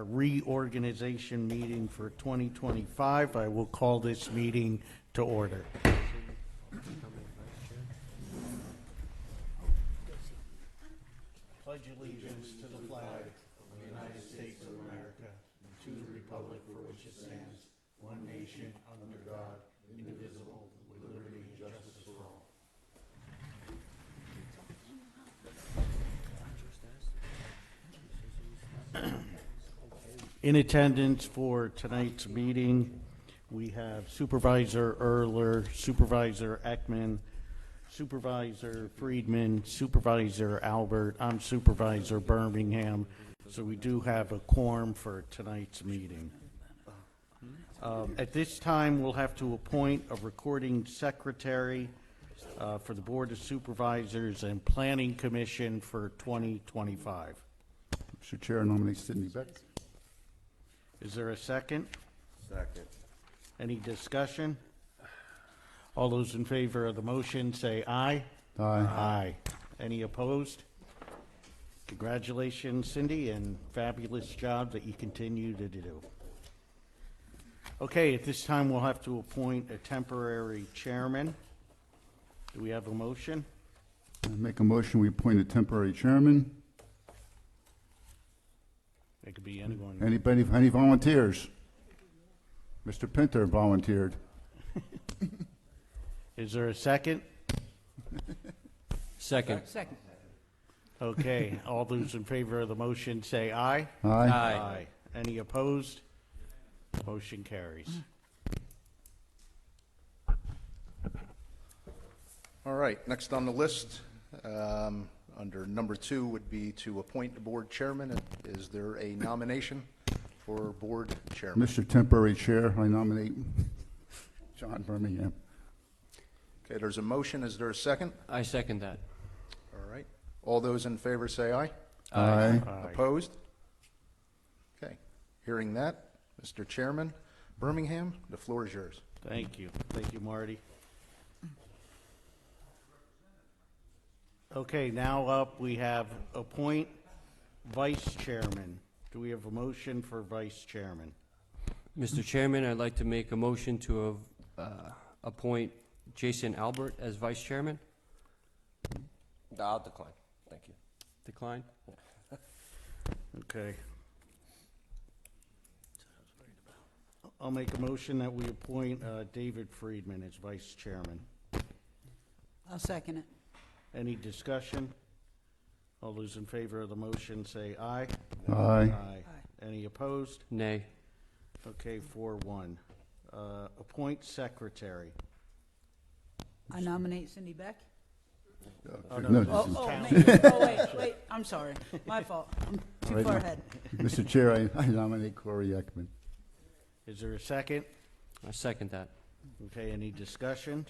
Reorganization meeting for 2025. I will call this meeting to order. Pledge allegiance to the flag of the United States of America and to the republic for which it stands, one nation under God, indivisible, with liberty and justice for all. In attendance for tonight's meeting, we have Supervisor Erler, Supervisor Ekman, Supervisor Friedman, Supervisor Albert. I'm Supervisor Birmingham, so we do have a quorum for tonight's meeting. At this time, we'll have to appoint a recording secretary for the Board of Supervisors and Planning Commission for 2025. Mr. Chair, I nominate Sidney Beck. Is there a second? Second. Any discussion? All those in favor of the motion say aye. Aye. Aye. Any opposed? Congratulations, Cindy, and fabulous job that you continue to do. Okay, at this time, we'll have to appoint a temporary chairman. Do we have a motion? I make a motion, we appoint a temporary chairman. It could be anyone. Anybody, any volunteers? Mr. Pinter volunteered. Is there a second? Second. Okay, all those in favor of the motion say aye. Aye. Aye. Any opposed? Motion carries. All right, next on the list, under number 2 would be to appoint the board chairman. Is there a nomination for board chairman? Mr. Temporary Chair, I nominate John Birmingham. Okay, there's a motion. Is there a second? I second that. All right. All those in favor say aye. Aye. Aye. Opposed? Okay. Hearing that, Mr. Chairman Birmingham, the floor is yours. Thank you. Thank you, Marty. Okay, now up we have appoint vice chairman. Do we have a motion for vice chairman? Mr. Chairman, I'd like to make a motion to appoint Jason Albert as vice chairman. I'll decline. Thank you. Decline. Okay. I'll make a motion that we appoint David Friedman as vice chairman. I'll second it. Any discussion? All those in favor of the motion say aye. Aye. Any opposed? Nay. Okay, 4-1. Appoint secretary. I nominate Cindy Beck. Oh, no. No, Wait, I'm sorry. My fault. I'm too Right. far ahead. Mr. Chair, I nominate Corey Ekman. Is there a second? I second that. Okay, any discussion?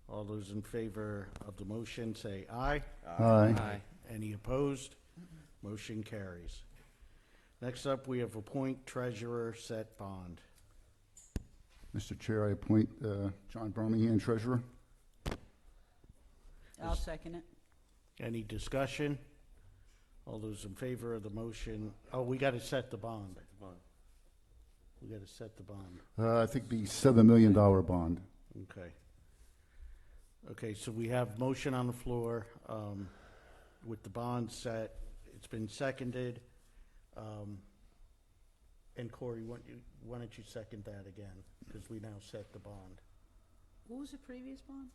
All those in favor of the motion say aye. Aye. Aye. Any opposed? Motion carries. Next up, we have appoint treasurer, set bond. Mr. Chair, I appoint John Birmingham Treasurer. I'll second it. Any discussion? All those in favor of the motion, oh, we got to set the bond. We got to set the bond. I think the $7 million bond. Okay. Okay, so we have motion on the floor with the bond set. It's been seconded. And Corey, why don't you second that again? Because we now set the bond. What was the previous bond?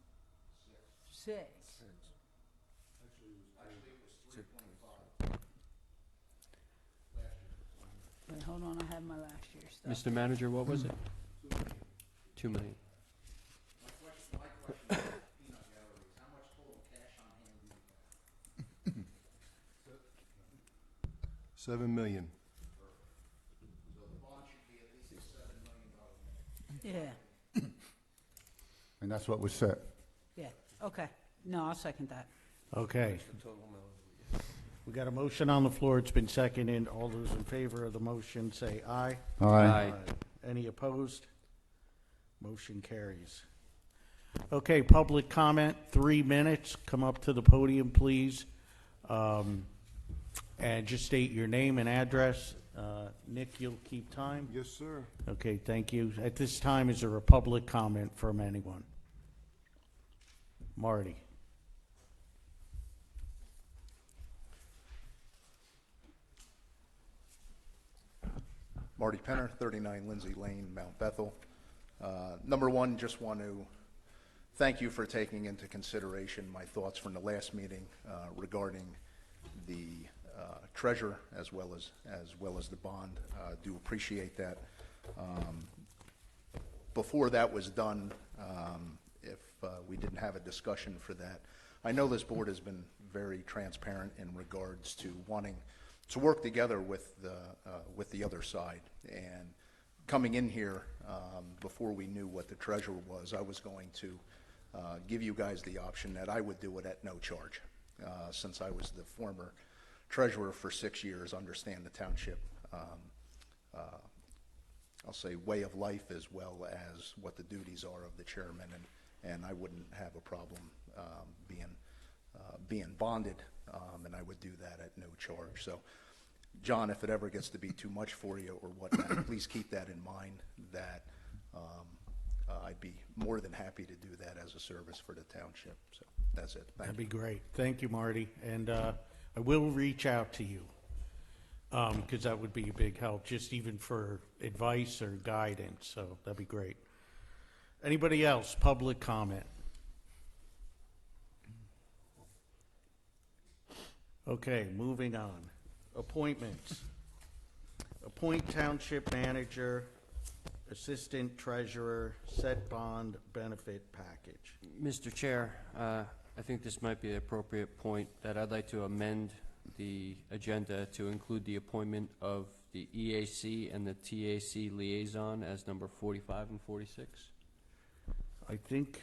6. Wait, hold on. I have my last year's stuff. Mr. Manager, what was it? 2 million. $7 million. Yeah. And that's what was set. Yeah. Okay. No, I'll second that. Okay. We got a motion on the floor. It's been seconded. All those in favor of the motion say aye. Aye. Any opposed? Motion carries. Okay, public comment, 3 minutes. Come up to the podium, please. And just state your name and address. Nick, you'll keep time? Yes, sir. Okay, thank you. At this time, is there a public comment from anyone? Marty? Marty Penner, 39 Lindsay Lane, Mount Bethel. Number one, just want to thank you for taking into consideration my thoughts from the last meeting regarding the treasurer as well as the bond. Do appreciate that. Before that was done, if we didn't have a discussion for that, I know this board has been very transparent in regards to wanting to work together with the other side. And coming in here, before we knew what the treasurer was, I was going to give you guys the option that I would do it at no charge. Since I was the former treasurer for 6 years, understand the township, I'll say, way of life as well as what the duties are of the chairman, and I wouldn't have a problem being bonded, and I would do that at no charge. So, John, if it ever gets to be too much for you or whatnot, please keep that in mind, that I'd be more than happy to do that as a service for the township. So that's it. Thank That'd you. be great. Thank you, Marty. And I will reach out to you, because that would be a big help, just even for advice or guidance. So that'd be great. Anybody else? Public comment? Okay, moving on. Appointments. Appoint township manager, assistant treasurer, set bond benefit package. Mr. Chair, I think this might be the appropriate point that I'd like to amend the agenda to include the appointment of the EAC and the TAC liaison as number 45 and 46. I think,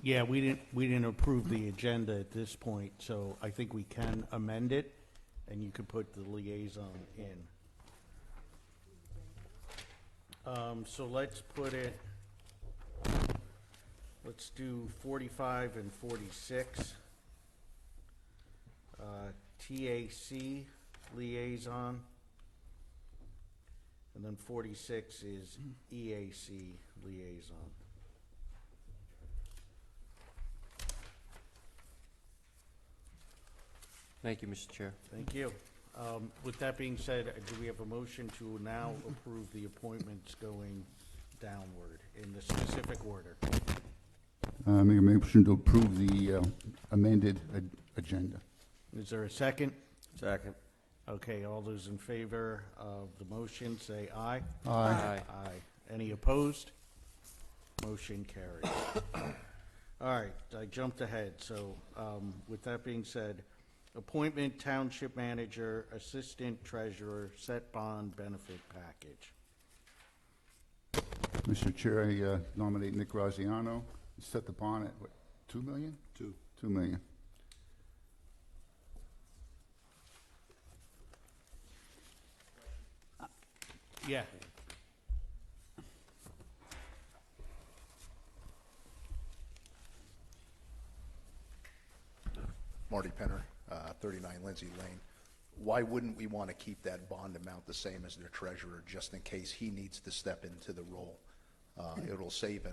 yeah, we didn't approve the agenda at this point, so I think we can amend it, and you could put the liaison in. So let's put it, let's do 45 and 46. TAC liaison, and then 46 is EAC liaison. Thank you, Mr. Chair. Thank you. With that being said, do we have a motion to now approve the appointments going downward in the specific order? Make a motion to approve the amended agenda. Is there a second? Second. Okay, all those in favor of the motion, say aye. Aye. Aye. Any opposed? Motion carries. All right, I jumped ahead, so with that being said, appointment township manager, assistant treasurer, set bond benefit package. Mr. Chair, I nominate Nick Graziano. Set the bond at, what, 2 million? 2 million. Yeah. Marty Penner, 39 Lindsay Lane. Why wouldn't we want to keep that bond amount the same as their treasurer, just in case he needs to step into the role? It'll save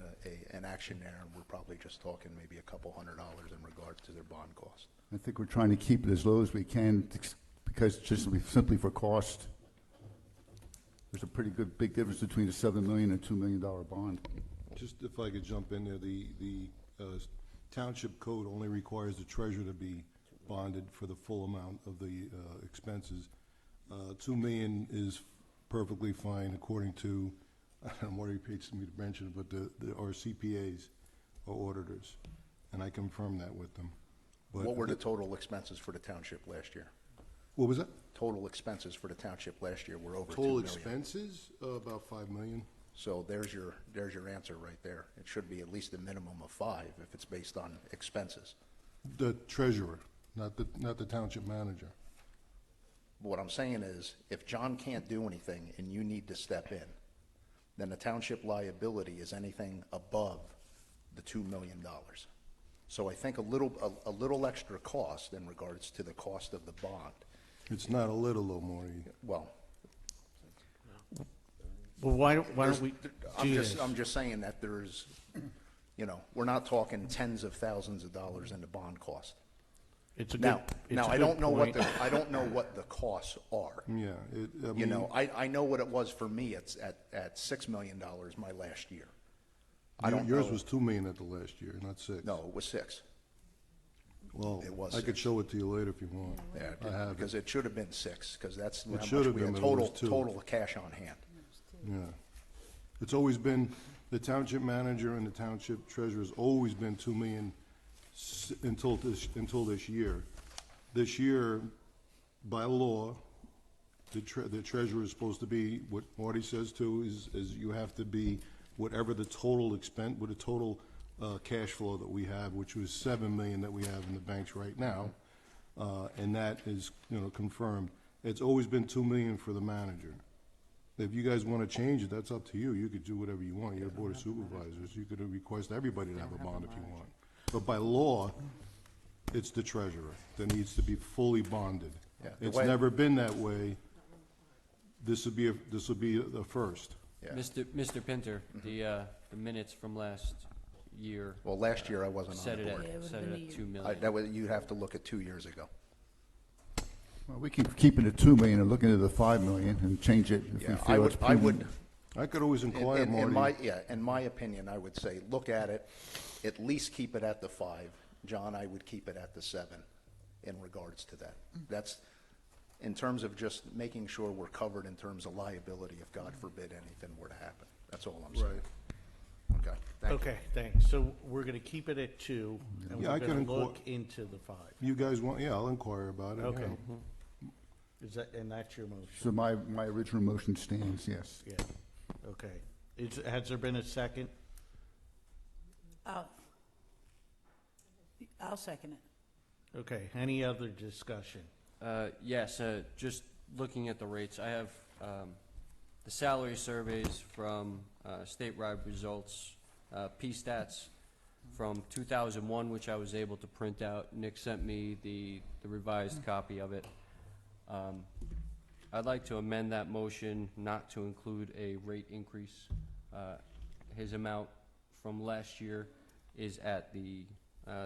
an action there, and we're probably just talking maybe a couple $100 in regards to their bond cost. I think we're trying to keep it as low as we can because just simply for cost. There's a pretty good big difference between a $7 million and $2 million bond. Just if I could jump in there, the township code only requires the treasurer to be bonded for the full amount of the expenses. $2 million is perfectly fine according to, I don't know what he pays me to mention, but our CPAs or auditors, and I confirm that with them. But What were the total expenses for the township last year? What was that? Total expenses for the township last year were over $2 Total million. expenses, about $5 million. So there's your answer right there. It should be at least a minimum of 5 if it's based on expenses. The treasurer, not the township manager. But what I'm saying is, if John can't do anything and you need to step in, then the township liability is anything above the $2 million. So I think a little extra cost in regards to the cost of the bond It's not a little, though, Marty. Well, Well, why don't we do this? I'm just saying that there's, you know, we're not talking tens of thousands of dollars in the bond cost. It's a good, Now, it's now a I good don't know what point. I don't know what the costs are. Yeah, I You mean, know, I know what it was for me at $6 million my last year. I don't yours know. was 2 million at the last year, not 6. No, it was 6. Well, it was I could 6. show it to you later if you want. Yeah, I have because it should have been 6, because that's how much should have we had been, but it was total, 2. total cash on hand. Yeah. It's always been, the township manager and the township treasurer's always been 2 million until this year. This year, by law, the treasurer is supposed to be, what Marty says too, is you have to be whatever the total expense, with the total cash flow that we have, which was 7 million that we have in the banks right now, and that is, you know, confirmed. It's always been 2 million for the manager. If you guys want to change it, that's up to you. You could do whatever you want. You're a board of supervisors. You could request everybody to have a bond if you want. But by law, it's the treasurer that needs to be fully bonded. Yeah, the It's way- never been that way. This would be the first. Yeah. Mr. Pinter, the minutes from last year Well, last year I wasn't on set the it board. Yeah, it at, would've set been it a at year. 2 million. That would, you'd have to look at 2 years ago. Well, we keep keeping it 2 million and looking at the 5 million and change it if we Yeah, feel it's I prudent. would, I could always inquire, in Marty. in my opinion, I would say, look at it, at least keep it at the 5. John, I would keep it at the 7 in regards to that. That's, in terms of just making sure we're covered in terms of liability if God forbid anything were to happen. That's all I'm saying. Okay, thank you. Okay, thanks. So we're gonna keep it at 2, and Yeah, we're I can gonna inquire- look into the 5. You guys want, yeah, I'll inquire about it. Okay. yeah. Is that, and that's your motion? So my original motion stands, yes. Yeah, okay. Has there been a second? I'll second it. Okay, any other discussion? Yes, just looking at the rates, I have the salary surveys from statewide results, P-stats from 2001, which I was able to print out. Nick sent me the revised copy of it. I'd like to amend that motion not to include a rate increase. His amount from last year is at the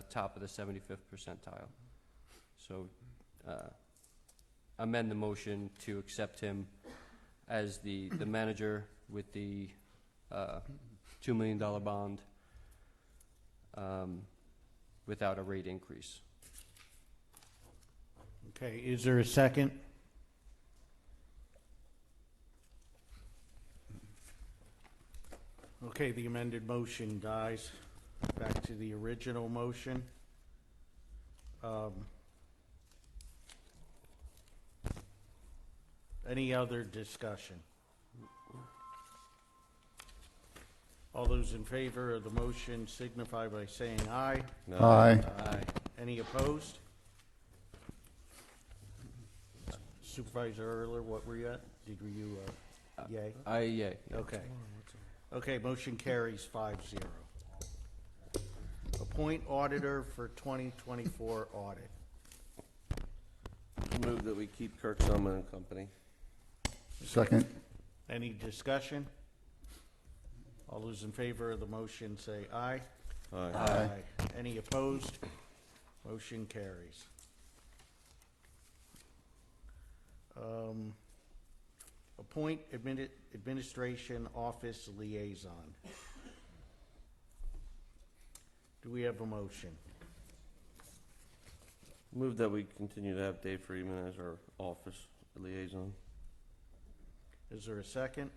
top of the 75th percentile. So amend the motion to accept him as the manager with the $2 million bond without a rate increase. Okay, is there a second? Okay, the amended motion dies. Back to the original motion. Any other discussion? All those in favor of the motion signify by saying aye. Aye. Aye. Any opposed? Supervisor Erler, what were you at? You, yay? Yeah. Okay. Okay, motion carries 5-0. Appoint auditor for 2024 audit. Move that we keep Kirk Selman and Company. Second. Any discussion? All those in favor of the motion say aye. Aye. Any opposed? Motion carries. Appoint administration office liaison. Do we have a motion? Move that we continue to have Dave Friedman as our office liaison. Is there a second?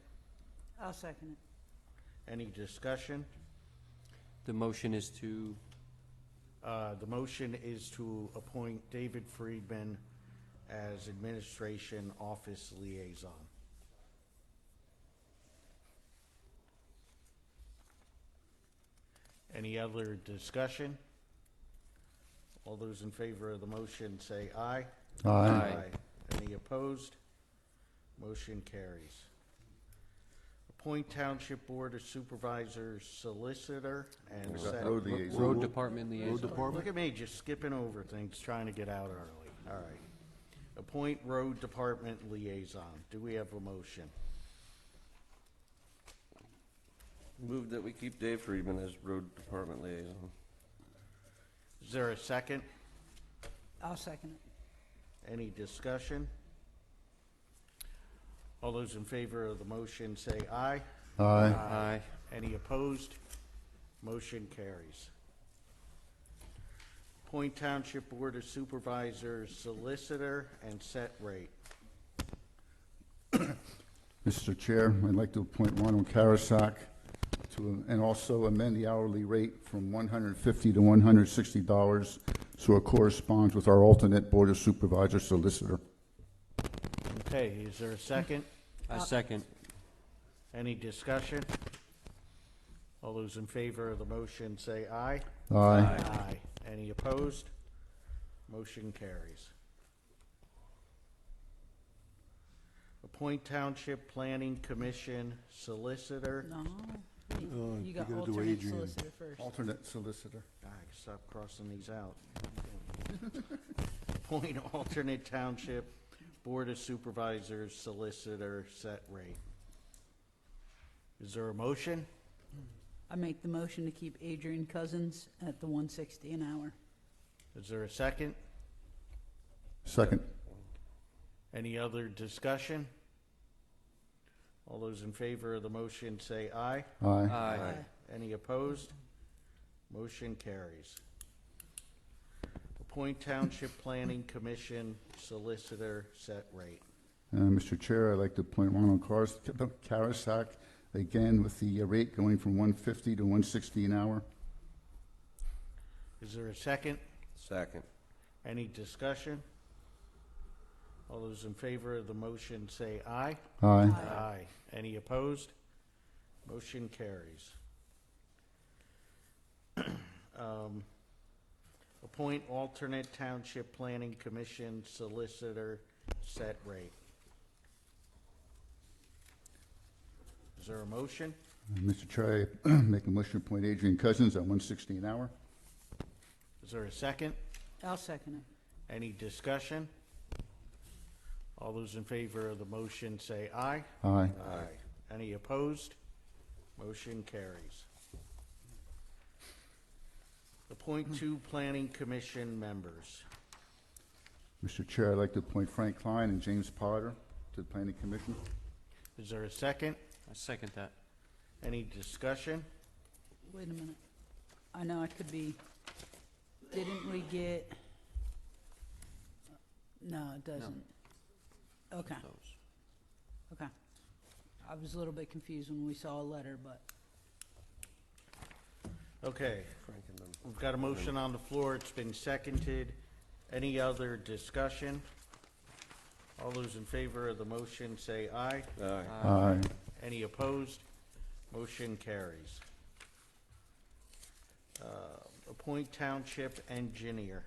I'll second it. Any discussion? The motion is to, The motion is to appoint David Friedman as administration office liaison. Any other discussion? All those in favor of the motion say aye. Aye. Any opposed? Motion carries. Appoint Township Board of Supervisors solicitor and set. Road liaison. road department Road liaison. department? Look at me, just skipping over things, trying to get out early. All right. Appoint road department liaison. Do we have a motion? Move that we keep Dave Friedman as road department liaison. Is there a second? I'll second it. Any discussion? All those in favor of the motion say aye. Aye. Aye. Any opposed? Motion carries. Appoint Township Board of Supervisors solicitor and set rate. Mr. Chair, I'd like to appoint Ronald Karasak and also amend the hourly rate from $150 to $160, so it corresponds with our alternate Board of Supervisor solicitor. Okay, is there a second? I second. Any discussion? All those in favor of the motion say aye. Aye. Aye. Any opposed? Motion carries. Appoint Township Planning Commission solicitor. No, you you got gotta do alternate Adrian. solicitor first. Alternate solicitor. I stop crossing these out. Appoint alternate Township Board of Supervisors solicitor set rate. Is there a motion? I make the motion to keep Adrian Cousins at the 160 an hour. Is there a second? Second. Any other discussion? All those in favor of the motion say aye. Aye. Aye. Any opposed? Motion carries. Appoint Township Planning Commission solicitor set rate. Mr. Chair, I'd like to appoint Ronald Karasak, again with the rate going from $150 to $160 an hour. Is there a second? Second. Any discussion? All those in favor of the motion say aye. Aye. Aye. Any opposed? Motion carries. Appoint alternate Township Planning Commission solicitor set rate. Is there a motion? Mr. Chair, I make a motion to appoint Adrian Cousins at $160 an hour. Is there a second? I'll second it. Any discussion? All those in favor of the motion say aye. Aye. Aye. Any opposed? Motion carries. Appoint two Planning Commission members. Mr. Chair, I'd like to appoint Frank Klein and James Potter to the Planning Commission. Is there a second? I second that. Any discussion? Wait a minute. I know I could be, didn't we get, no, it doesn't. Okay, Those. okay. I was a little bit confused when we saw a letter, but Okay, Frank and them. we've got a motion on the floor. It's been seconded. Any other discussion? All those in favor of the motion say aye. Aye. Aye. Any opposed? Motion carries. Appoint Township Engineer.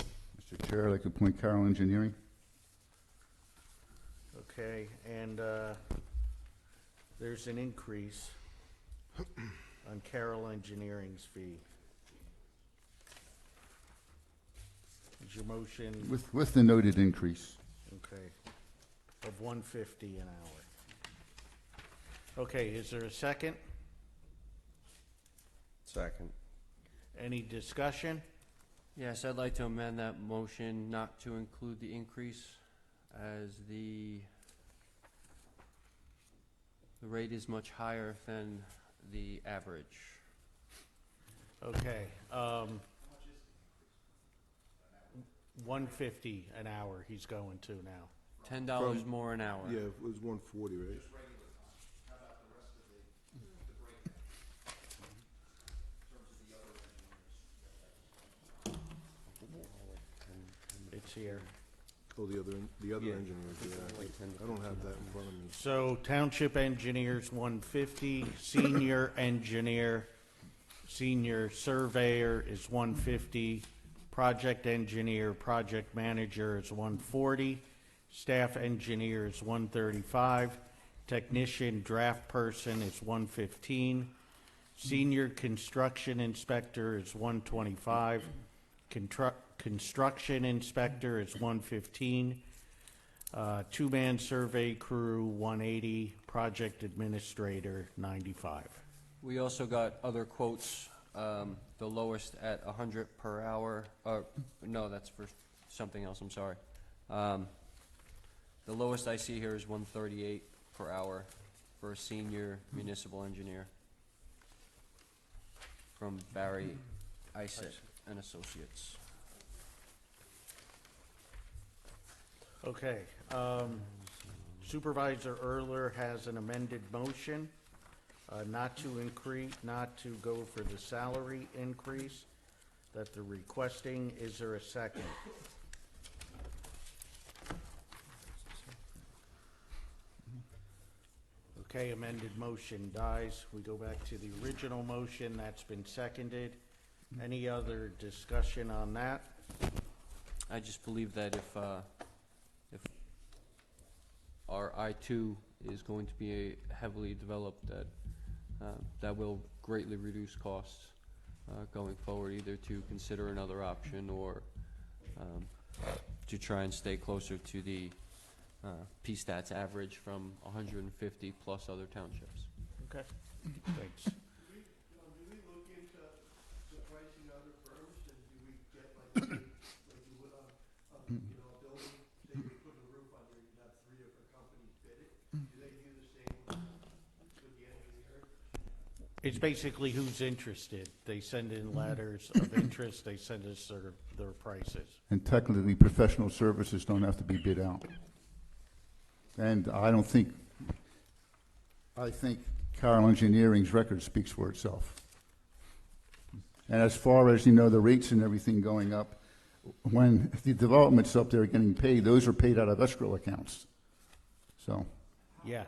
Mr. Chair, I'd like to appoint Carroll Engineering. Okay, and there's an increase on Carroll Engineering's fee. Is your motion, With the noted increase. okay, of $150 an hour? Okay, is there a second? Second. Any discussion? Yes, I'd like to amend that motion not to include the increase as the rate is much higher than the average. Okay, $150 an hour he's going to now. $10 more an hour. Yeah, it was 140, right? It's here. Oh, the other Yeah. engineers, yeah. I don't have that in front of me. So Township Engineers, $150, Senior Engineer, Senior Surveyor is $150, Project Engineer, Project Manager is $140, Staff Engineer is $135, Technician Draft Person is $115, Senior Construction Inspector is $125, Construction inspector is 115. Two-man survey crew, 180. Project administrator, 95. We also got other quotes, the lowest at 100 per hour, no, that's for something else, I'm sorry. The lowest I see here is 138 per hour for a senior municipal engineer from Barry Isett and Associates. Okay, Supervisor Erler has an amended motion, not to go for the salary increase that they're requesting. Is there a second? Okay, amended motion dies. We go back to the original motion that's been seconded. Any other discussion on that? I just believe that if our I-2 is going to be heavily developed, that will greatly reduce costs going forward, either to consider another option or to try and stay closer to the PSTAT's average from 150 plus other townships. Okay, thanks. Do we look into the pricing other firms, and do we get like you would on a building, say you put a roof under, you have 3 different companies bid it? Do they do the same with the engineer? It's basically who's interested. They send in letters of interest, they send us their prices. And technically, professional services don't have to be bid out. And I think Carroll Engineering's record speaks for itself. And as far as, the rates and everything going up, when the developments up there are getting paid, those are paid out of escrow accounts. So, Yeah.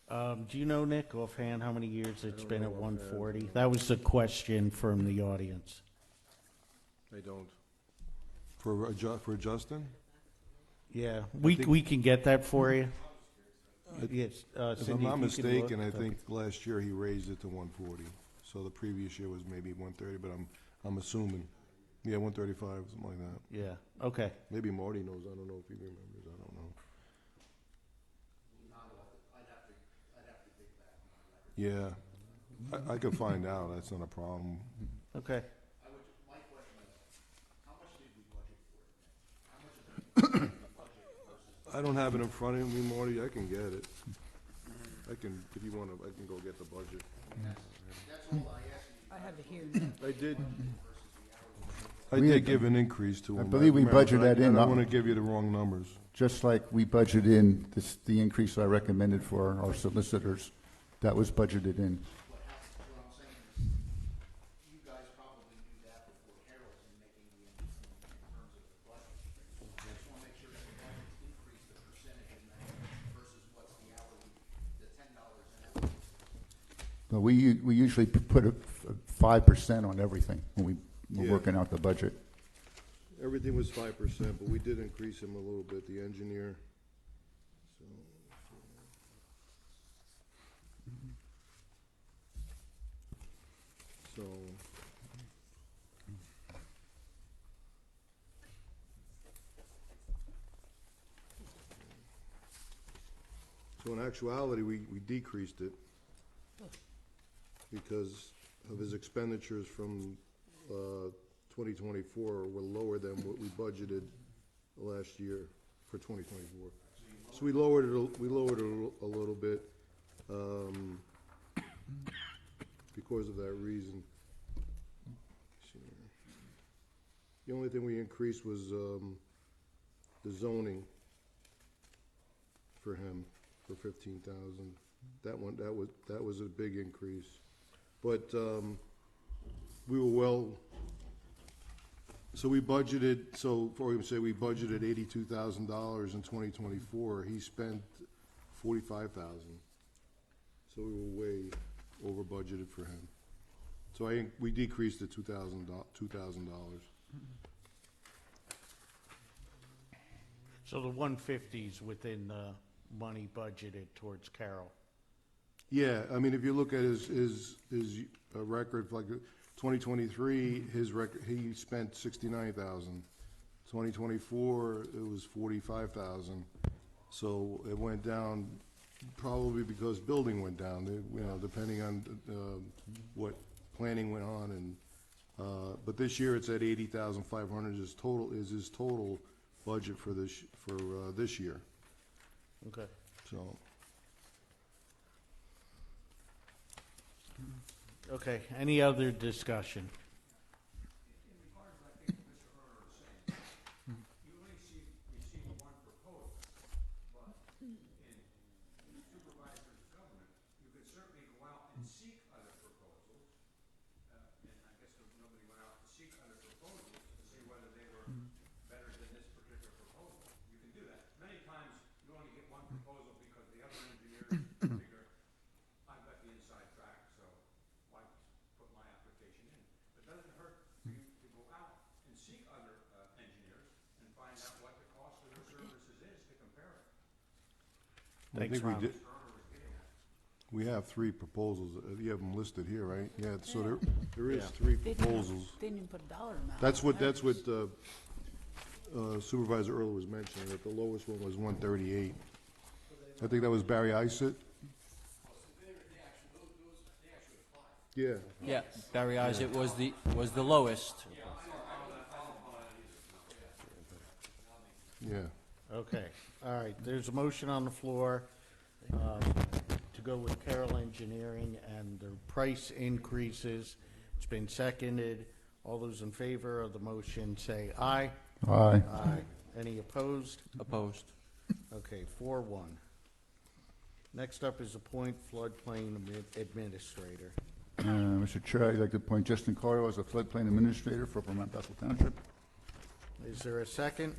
Do you know, Nick, offhand, how many years it's been at 140? That was the question from the audience. I don't. For Justin? Yeah, we can get that for you. Yes, If Cindy, I'm not if you can look, mistaken, I that'd think last year he raised it to 140. So the previous year was maybe 130, but I'm assuming. Yeah, 135, something like that. be- Yeah, okay. Maybe Marty knows. I don't know if he remembers. I don't know. Yeah, I could find out. That's not a problem. Okay. I don't have it in front of me, Marty. I can get it. I can, if you want to, I can go get the budget. I have it here now. I did. I We did had- give an increase to him. I believe we remember, budgeted but that in. I don't want to give you the wrong numbers. just like we budgeted in the increase I recommended for our solicitors, that was budgeted in. What I'm saying is, you guys probably do that before Carol's in making the, in terms of the budget. I just wanna make sure that the budget's increased the percentage in that versus what's the hourly, the $10 an hour. But we usually put a 5% on everything when we're Yeah. working out the budget. Everything was 5%, but we did increase him a little bit, the engineer. So, so in actuality, we decreased it because of his expenditures from 2024 were lower than what we budgeted last year for 2024. So we lowered it a little bit because of that reason. The only thing we increased was the zoning for him for 15,000. That was a big increase, but we were well. So we budgeted. So for we say we budgeted $82,000 in 2024. He spent $45,000. So we were way over budgeted for him. So we decreased it $2,000. So the 150's within the money budgeted towards Carroll. Yeah, I mean, if you look at his record, like 2023, he spent 69,000. 2024, it was 45,000. So it went down probably because building went down, depending on what planning went on. And but this year it's at 80,500 is his total budget for this year. Okay. So Okay, any other discussion? In regards, I think Mr. Erler is saying, you only receive one proposal, but in supervisor's government, you could certainly go out and seek other proposals. And I guess nobody went out to seek other proposals to see whether they were better than this particular proposal. You can do that. Many times, you only get one proposal because the other engineers figure, I've got the inside track, so why put my application in? It doesn't hurt for you to go out and seek other engineers and find out what the cost of their services is to compare it. I Thanks, think we Ron. did. We have 3 proposals. You have them listed here, right? Yeah. So there is 3 proposals. Didn't even put a dollar amount. That's what Supervisor Earl was mentioning, that the lowest one was 138. I think that was Barry Isett. Yeah, Yeah, Barry Isaac was the lowest. yeah. Okay, all right, there's a motion on the floor to go with Carroll Engineering and the price increases. It's been seconded. All those in favor of the motion say aye. Aye. Aye. Any opposed? Opposed. Okay, 4-1. Next up is appoint floodplain administrator. Mr. Chair, I'd like to appoint Justin Carlo as a floodplain administrator for Vermont Bethel Township. Is there a second?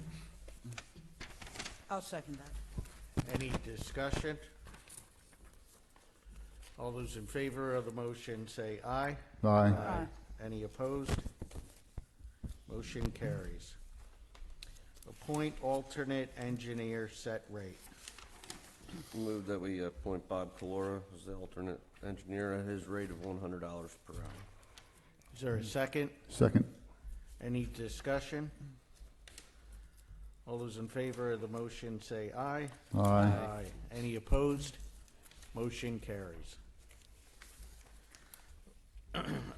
I'll second that. Any discussion? All those in favor of the motion say aye. Aye. Any opposed? Motion carries. Appoint alternate engineer set rate. Move that we appoint Bob Calora as the alternate engineer at his rate of $100 per hour. Is there a second? Second. Any discussion? All those in favor of the motion say aye. Aye. Any opposed? Motion carries.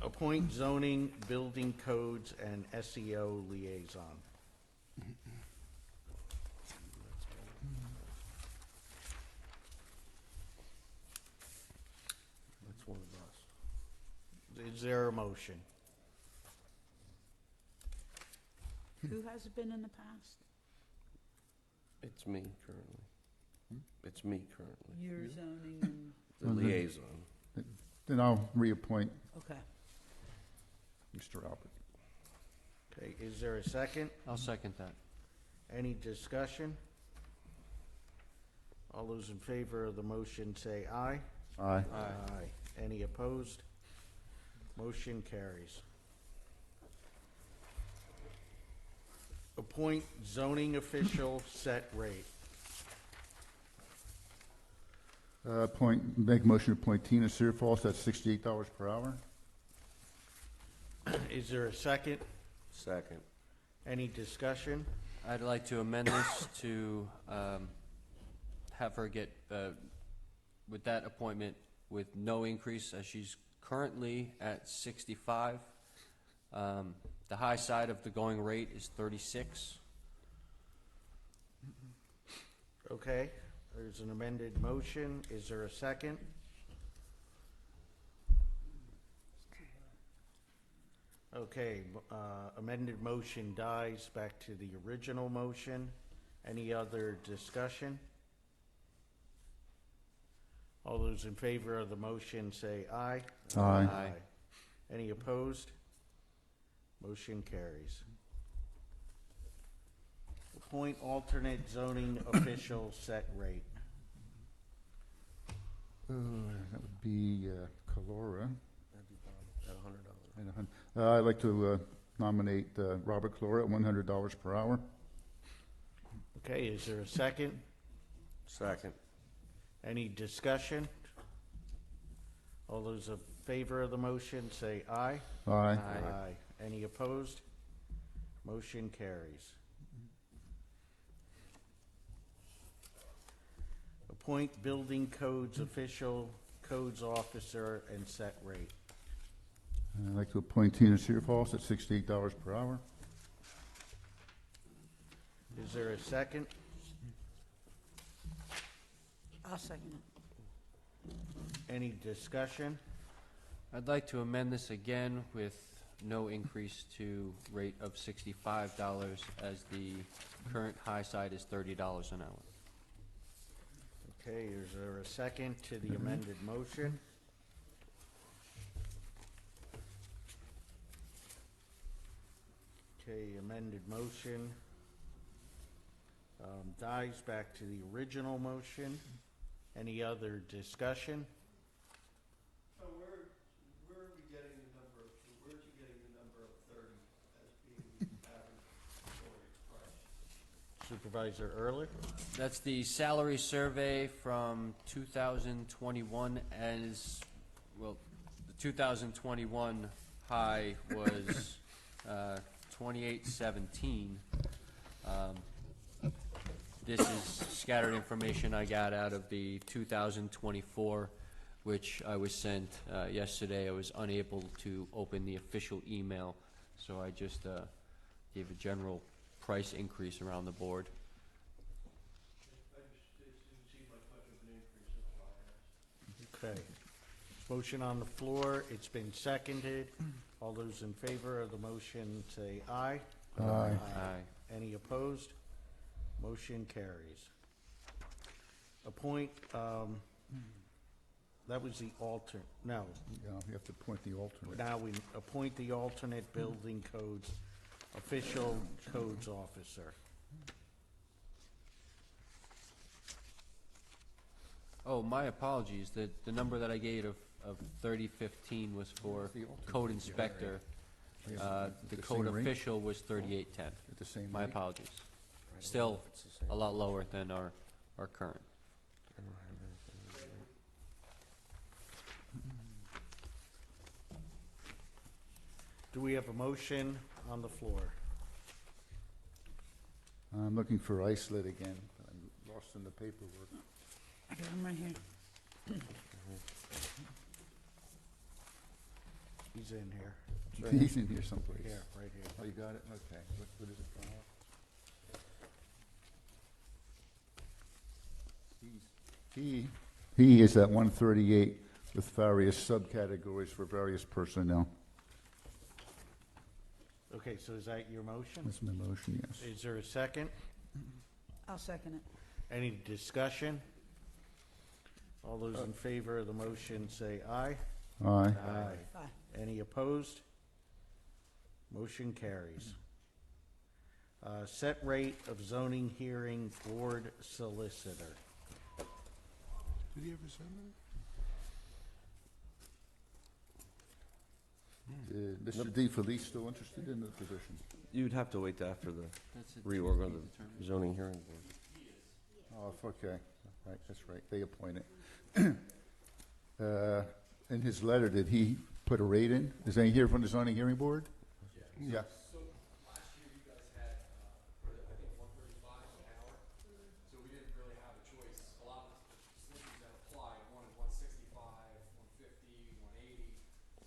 Appoint zoning, building codes, and SEO liaison. That's one of us. Is there a motion? Who has it been in the past? It's me currently. It's me currently. Your zoning and, The Mhm. liaison. Then I'll reappoint okay. Mr. Albert. Okay, is there a second? I'll second that. Any discussion? All those in favor of the motion say aye. Aye. Aye. Any opposed? Motion carries. Appoint zoning official set rate. Make motion to appoint Tina Searfalls at $68 per hour. Is there a second? Second. Any discussion? I'd like to amend this to have her get, with that appointment, with no increase, as she's currently at 65. The high side of the going rate is 36. Okay, there's an amended motion. Is there a second? Okay, amended motion dies back to the original motion. Any other discussion? All those in favor of the motion say aye. Aye. Any opposed? Motion carries. Appoint alternate zoning official set rate. That would be Calora. That'd be Bob at $100. And I'd like to nominate Robert Calora at $100 per hour. Okay, is there a second? Second. Any discussion? All those in favor of the motion, say aye. Aye. Aye. Any opposed? Motion carries. Appoint building codes official, codes officer, and set rate. I'd like to appoint Tina Searfoss at $68 per hour. Is there a second? I'll second it. Any discussion? I'd like to amend this again with no increase to rate of $65, as the current high side is $30 an hour. Okay, is there a second to the amended motion? Okay, amended motion dies back to the original motion. Any other discussion? So where are we getting the number of, where's he getting the number of 30 as being the average price? Supervisor Early? That's the salary survey from 2021 as, well, the 2021 high was 2817. This is scattered information I got out of the 2024, which I was sent yesterday. I was unable to open the official email, so I just gave a general price increase around the board. It didn't seem like much of an increase, that's why I asked. Okay. Motion on the floor, it's been seconded. All those in favor of the motion say aye. Aye. Any opposed? Motion carries. Appoint, that was the alternate, no. Yeah, you have to appoint the alternate. Now we appoint the alternate building codes, official codes officer. Oh, my apologies. The number that I gave of 3015 was for code inspector. The code same rate? official was 3810. At the same My rate? apologies. Still a lot lower than our current. Do we have a motion on the floor? I'm looking for isolate again. I'm lost in the paperwork. I got them right here. He's in here. He's in here someplace. Here, right here. Oh, you got it? Okay. What is it? He is at 138 with various subcategories for various personnel. Okay, so is that your motion? That's my motion, yes. Is there a second? I'll second it. Any discussion? All those in favor of the motion say aye. Aye. Aye. Any opposed? Motion carries. Set rate of zoning hearing board solicitor. Did he ever send that? Mr. D. Felice still interested in the position? You'd have to wait till after the That's it. reorg of the zoning hearing board. Oh, okay. Right, that's right. They appoint it. In his letter, did he put a rate in? Is any here from the zoning hearing board? Yeah. So last year you guys had, I think 135 an hour, so we didn't really have a choice. A lot of the positions that applied wanted 165, 150, 180,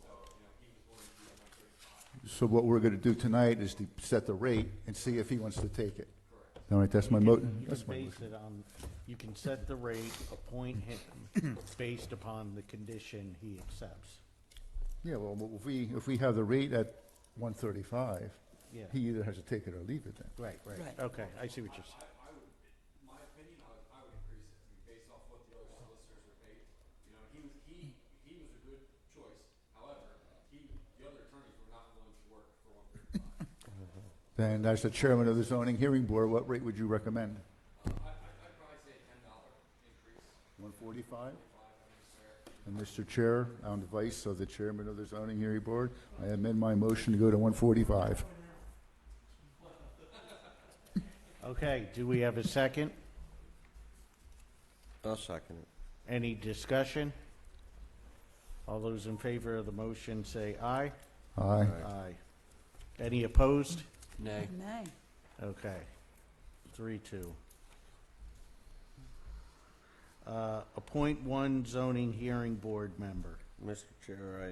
so, he was willing to do 135. So what we're gonna do tonight is to set the rate and see if he wants to take it. Correct. All right, that's my You that's can my base motion. it on, you can set the rate, appoint him based upon the condition he accepts. Yeah, well, if we have the rate at 135, Yeah. he either has to take it or leave it then. Right. Right. Okay, I see what you're saying. I would, in my opinion, I would increase it, based off what the other solicitors were paid. He was a good choice, however, the other attorneys were not willing to work for 135. Then, as the chairman of the zoning hearing board, what rate would you recommend? I'd probably say a $10 increase. 145? And Mr. Chair, on the vice of the chairman of the zoning hearing board, I amend my motion to go to 145. Okay, do we have a second? I'll second it. Any discussion? All those in favor of the motion say aye. Aye. Aye. Any opposed? Nay. Nay. Okay. 3-2. Appoint one zoning hearing board member. Mr. Chair, I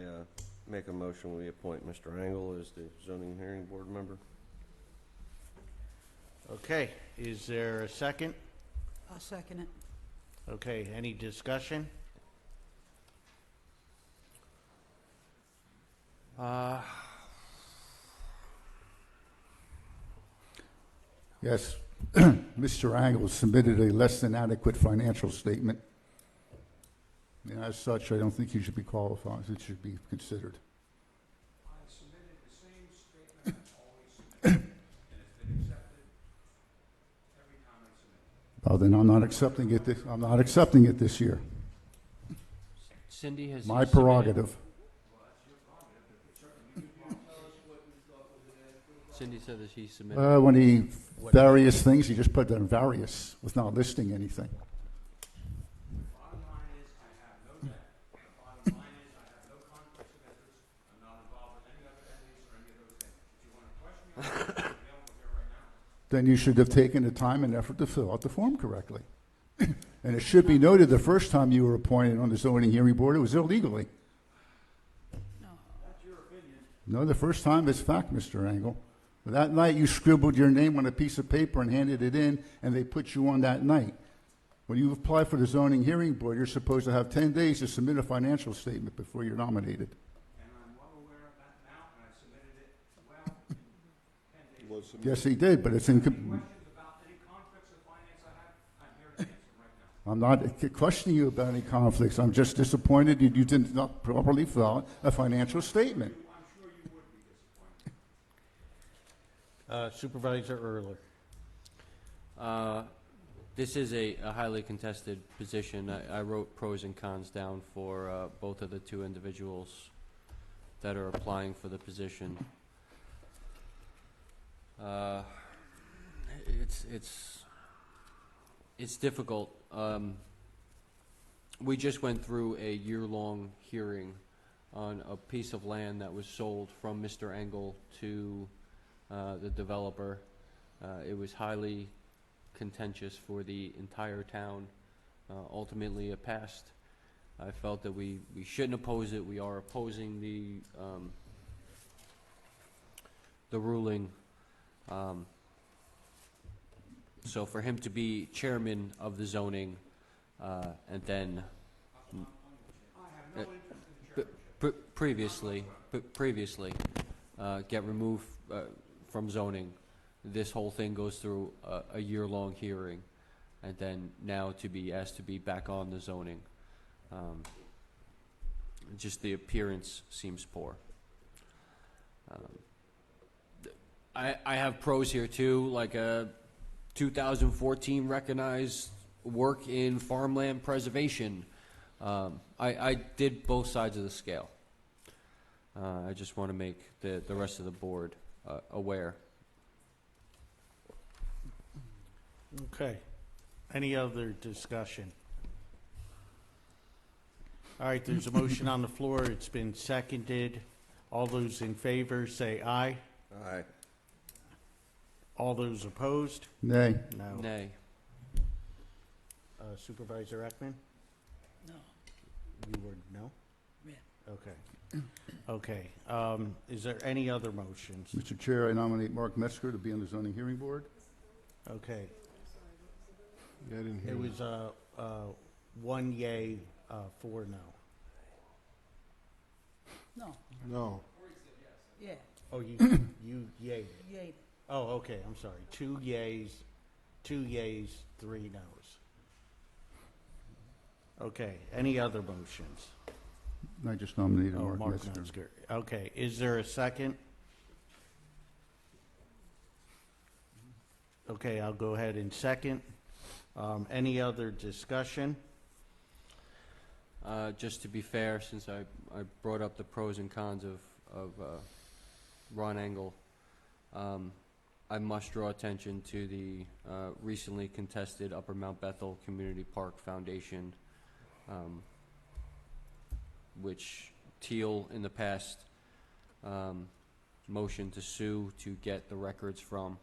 make a motion, we appoint Mr. Engel as the zoning hearing board member. Okay, is there a second? I'll second it. Okay, any discussion? Yes, Mr. Angle submitted a less than adequate financial statement. And as such, I don't think he should be qualified, it should be considered. I submitted the same statement I've always submitted, and it's been accepted every time I submit. Well, then I'm not accepting it this year. Cindy has. My submitted- prerogative. Cindy said that he submitted. When he, various things, he just put down various, with not listing anything. Bottom line is, I have no debt. The bottom line is, I have no conflicts of interest. I'm not involved with any other entities or any of those things. If you want to question me, I'm available here right now. Then you should have taken the time and effort to fill out the form correctly. And it should be noted, the first time you were appointed on the zoning hearing board, it was illegally. That's your opinion. No, the first time is fact, Mr. Engel. That night, you scribbled your name on a piece of paper and handed it in, and they put you on that night. When you apply for the zoning hearing board, you're supposed to have 10 days to submit a financial statement before you're nominated. And I'm well aware of that now, and I submitted it well in 10 days. Was submitted. Yes, he did, but it's in, Questions about any conflicts of finance I have, I'm here to answer right now. I'm not questioning you about any conflicts. I'm just disappointed that you did not properly fill out a financial statement. I'm sure you would be disappointed. Supervisor Erler. This is a highly contested position. I wrote pros and cons down for both of the two individuals that are applying for the position. It's difficult. We just went through a year-long hearing on a piece of land that was sold from Mr. Engel to the developer. It was highly contentious for the entire town. Ultimately, it passed. I felt that we shouldn't oppose it. We are opposing the ruling. So for him to be chairman of the zoning, and then previously get removed from zoning, this whole thing goes through a year-long hearing, and then now to be asked to be back on the zoning. Just the appearance seems poor. I have pros here too, like a 2014 recognized work in farmland preservation. I did both sides of the scale. I just want to make the rest of the board aware. Okay. Any other discussion? All right, there's a motion on the floor. It's been seconded. All those in favor say aye. Aye. All those opposed? Nay. No. Nay. Supervisor Ekman? No. You were no? Yeah. Okay. Okay. Is there any other motions? Mr. Chair, I nominate Mark Metzger to be on the zoning hearing board. Okay. Yeah, I didn't hear It that. was 1 yay, 4 no. No. No. Yeah. Oh, you yayed it. Yay. Oh, okay, I'm sorry. 2 yays, 3 noes. Okay, any other motions? I just nominated Oh, Mark Mark Metzger. Metzger. Okay, is there a second? Okay, I'll go ahead and second. Any other discussion? Just to be fair, since I brought up the pros and cons of Ron Engel, I must draw attention to the recently contested Upper Mount Bethel Community Park Foundation which Teal in the past motioned to sue to get the records from.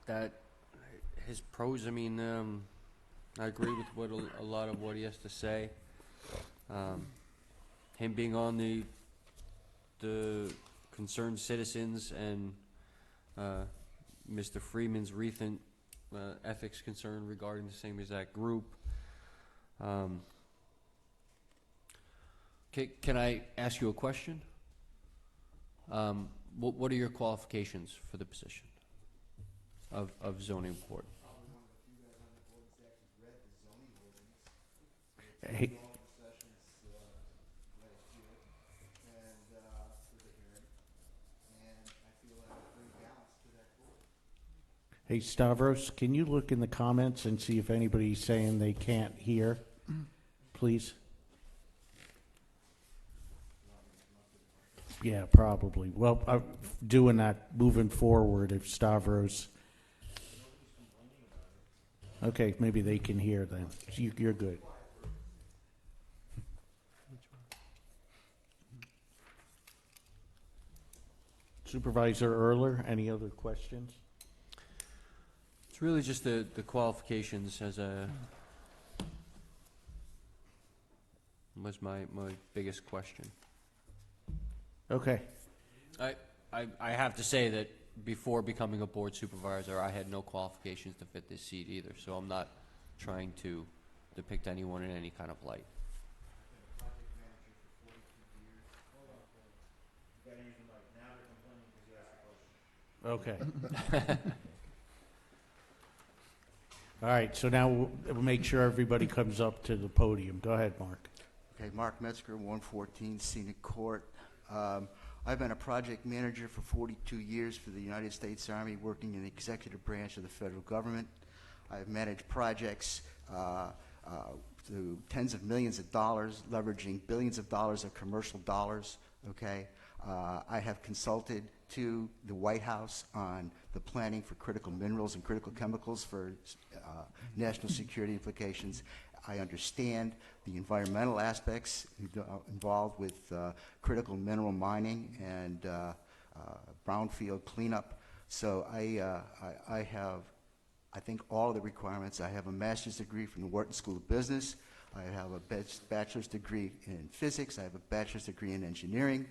That his prose, I mean, I agree with what a lot of what he has to say. Him being on the concerned citizens and Mr. Freeman's recent ethics concern regarding the same exact group. Can I ask you a question? What are your qualifications for the position of zoning board? Hey, hey, Stavros, can you look in the comments and see if anybody's saying they can't hear, please? Yeah, probably. Well, I'm doing that moving forward if Stavros. Okay, maybe they can hear then. You're good. Supervisor Erler, any other questions? It's really just the qualifications was my biggest question. Okay. I have to say that before becoming a board supervisor, I had no qualifications to fit this seat either, so I'm not trying to depict anyone in any kind of light. Okay. All right, so now we'll make sure everybody comes up to the podium. Go ahead, Mark. Okay, Mark Metzger, 114 Scenic Court. I've been a project manager for 42 years for the United States Army, working in the executive branch of the federal government. I've managed projects through tens of millions of dollars, leveraging billions of dollars of commercial dollars, okay? I have consulted to the White House on the planning for critical minerals and critical chemicals for national security implications. I understand the environmental aspects involved with critical mineral mining and brownfield cleanup. So I have, I think, all of the requirements. I have a master's degree from the Wharton School of Business. I have a bachelor's degree in physics. I have a bachelor's degree in engineering.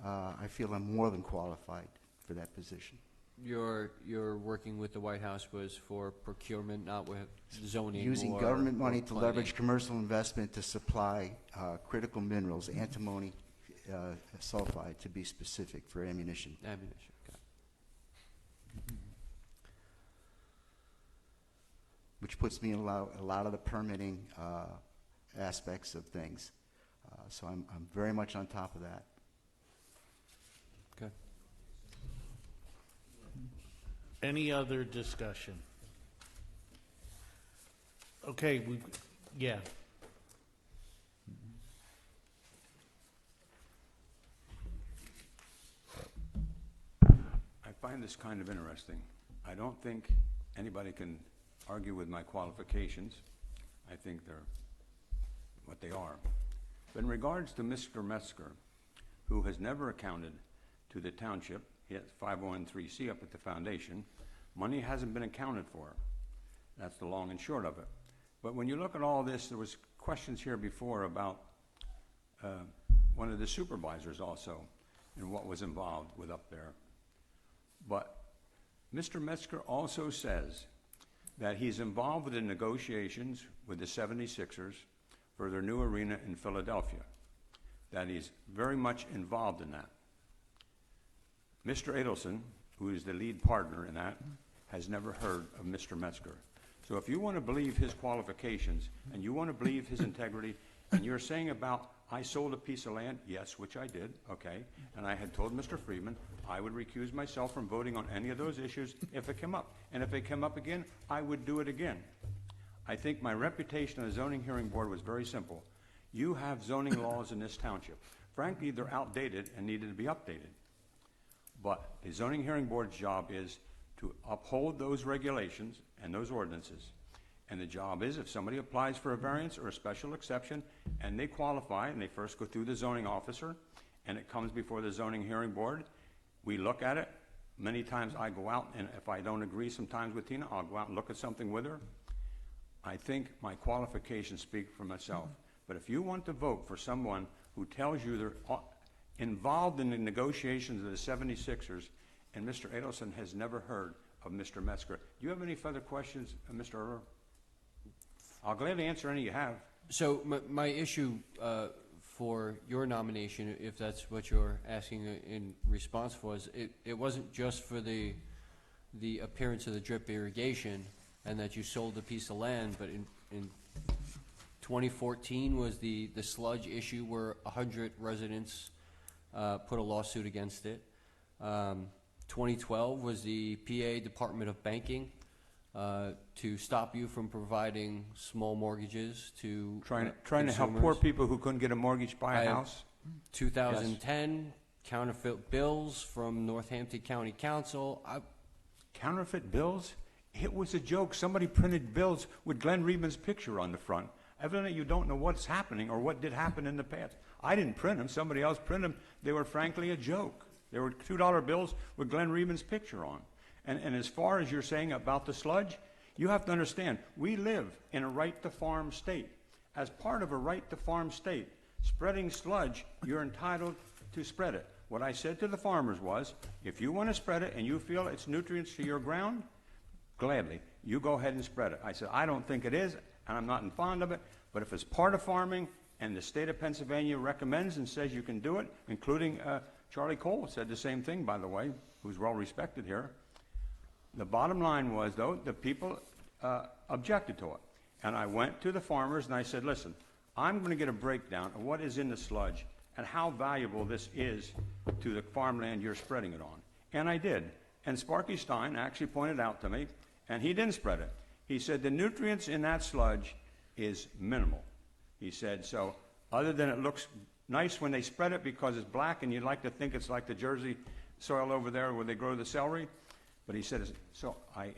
I feel I'm more than qualified for that position. Your working with the White House was for procurement, not with zoning. Using or, government or money to planning. leverage commercial investment to supply critical minerals, antimony sulfide to be specific, for ammunition. Ammunition. Okay. Which puts me in a lot of the permitting aspects of things. So I'm very much on top of that. Okay. Any other discussion? Okay, yeah. I find this kind of interesting. I don't think anybody can argue with my qualifications. I think they're what they are. But in regards to Mr. Metzger, who has never accounted to the township, he has 501(c)(3) up at the foundation, money hasn't been accounted for. That's the long and short of it. But when you look at all this, there was questions here before about one of the supervisors also and what was involved with up there. But Mr. Metzger also says that he's involved with the negotiations with the 76ers for their new arena in Philadelphia, that he's very much involved in that. Mr. Adelson, who is the lead partner in that, has never heard of Mr. Metzger. So if you want to believe his qualifications and you want to believe his integrity, and you're saying about, I sold a piece of land, yes, which I did, okay, and I had told Mr. Freeman I would recuse myself from voting on any of those issues if it came up. And if it came up again, I would do it again. I think my reputation on the zoning hearing board was very simple. You have zoning laws in this township. Frankly, they're outdated and needed to be updated. But the zoning hearing board's job is to uphold those regulations and those ordinances. And the job is, if somebody applies for a variance or a special exception, and they qualify, and they first go through the zoning officer, and it comes before the zoning hearing board, we look at it. Many times I go out, and if I don't agree sometimes with Tina, I'll go out and look at something with her. I think my qualifications speak for myself. But if you want to vote for someone who tells you they're involved in the negotiations of the 76ers, and Mr. Adelson has never heard of Mr. Metzger. Do you have any further questions, Mr. Erler? I'll gladly answer any you have. So my issue for your nomination, if that's what you're asking in response, was it wasn't just for the appearance of the drip irrigation and that you sold a piece of land, but in 2014 was the sludge issue where 100 residents put a lawsuit against it. 2012 was the PA Department of Banking to stop you from providing small mortgages to Trying to help poor people who couldn't get a mortgage, buy a house. 2010, counterfeit bills from Northampton County Council. Counterfeit bills? It was a joke. Somebody printed bills with Glenn Reedman's picture on the front. Evidently you don't know what's happening or what did happen in the past. I didn't print them. Somebody else printed them. They were frankly a joke. They were $2 bills with Glenn Reedman's picture on. And as far as you're saying about the sludge, you have to understand, we live in a right-to-farm state. As part of a right-to-farm state, spreading sludge, you're entitled to spread it. What I said to the farmers was, if you want to spread it and you feel it's nutrients to your ground, gladly, you go ahead and spread it. I said, I don't think it is, and I'm not fond of it, but if it's part of farming and the state of Pennsylvania recommends and says you can do it, including Charlie Cole said the same thing, by the way, who's well respected here. The bottom line was, though, the people objected to it. And I went to the farmers and I said, listen, I'm going to get a breakdown of what is in the sludge and how valuable this is to the farmland you're spreading it on. And I did. And Sparky Stein actually pointed out to me, and he didn't spread it. He said the nutrients in that sludge is minimal. He said, so other than it looks nice when they spread it because it's black and you'd like to think it's like the Jersey soil over there where they grow the celery. But he said, so I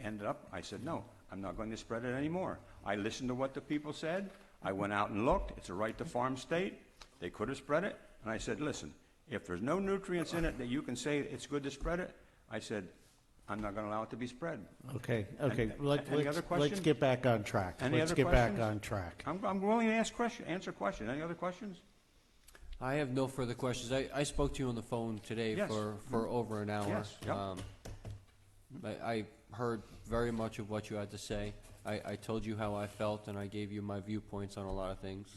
said, no, I'm not going to spread it anymore. I listened to what the people said. I went out and looked. It's a right-to-farm state. They could have spread it. And I said, listen, if there's no nutrients in it that you can say it's good to spread it, I said, I'm not going to allow it to be spread. Okay. Any other question? Let's get back on track. Any Let's other get back questions? on track. I'm willing to answer questions. Any other questions? I have no further questions. I spoke to you on the phone today Yes. for over an hour. Yes, yep. I heard very much of what you had to say. I told you how I felt, and I gave you my viewpoints on a lot of things.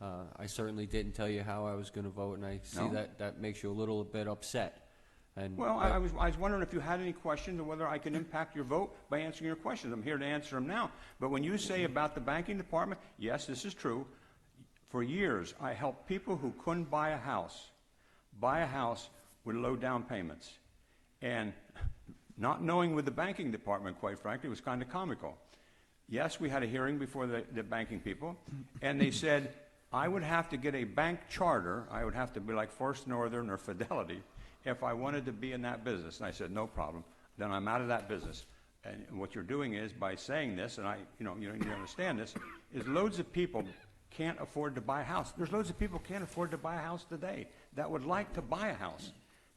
I certainly didn't tell you how I was going to vote, and I see No. that makes you a little bit upset. And Well, I was wondering if you had any questions and whether I can impact your vote by answering your questions. I'm here to answer them now. But when you say about the banking department, yes, this is true. For years, I helped people who couldn't buy a house with low down payments. And not knowing with the banking department, quite frankly, was kind of comical. Yes, we had a hearing before the banking people, and they said I would have to get a bank charter. I would have to be like First Northern or Fidelity if I wanted to be in that business. And I said, no problem. Then I'm out of that business. And what you're doing is, by saying this, and you understand this, is loads of people can't afford to buy a house. There's loads of people can't afford to buy a house today that would like to buy a house.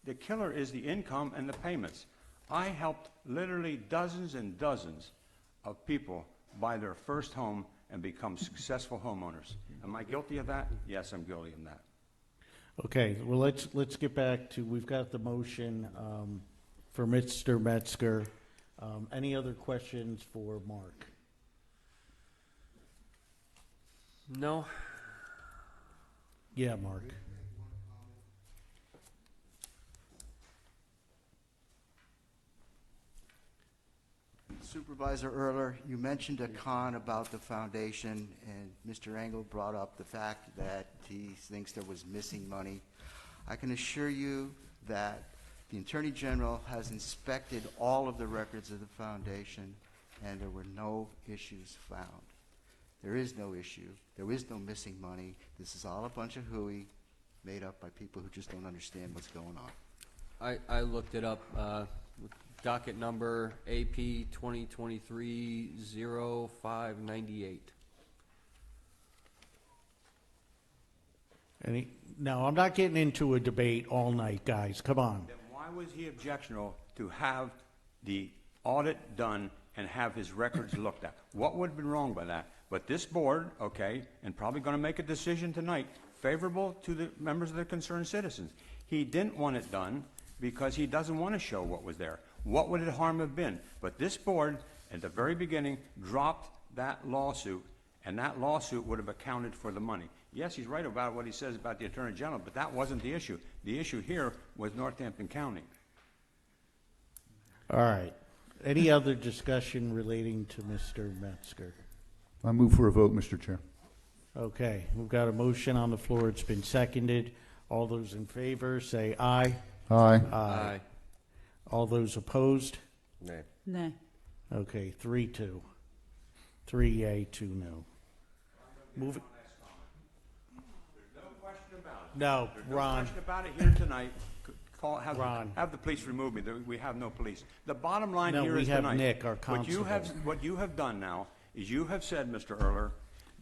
The killer is the income and the payments. I helped literally dozens and dozens of people buy their first home and become successful homeowners. Am I guilty of that? Yes, I'm guilty of that. Okay, well, let's get back to, we've got the motion for Mr. Metzger. Any other questions for Mark? no, Yeah, Mark. Supervisor Erler, you mentioned a con about the foundation, and Mr. Engel brought up the fact that he thinks there was missing money. I can assure you that the Attorney General has inspected all of the records of the foundation, and there were no issues found. There is no issue. There is no missing money. This is all a bunch of hooey made up by people who just don't understand what's going on. I looked it up. docket number AP 2023-0598. No, I'm not getting into a debate all night, guys. Come on. Then why was he objectional to have the audit done and have his records looked at? What would have been wrong by that? But this board, okay, and probably going to make a decision tonight favorable to the members of the concerned citizens. He didn't want it done because he doesn't want to show what was there. What would the harm have been? But this board, at the very beginning, dropped that lawsuit, and that lawsuit would have accounted for the money. Yes, he's right about what he says about the Attorney General, but that wasn't the issue. The issue here was Northampton County. All right. Any other discussion relating to Mr. Metzger? I move for a vote, Mr. Chair. Okay, we've got a motion on the floor. It's been seconded. All those in favor, say aye. Aye. Aye. All those opposed? Nay. Nay. Okay, 3-2. 3 yea, 2 no. Move it. There's no question about it. No, There's no Ron. question about it here tonight. Ron. Have the police remove me. We have no police. The bottom line No, here we is have tonight. Nick, our constable. What you have done now is you have said, Mr. Erler,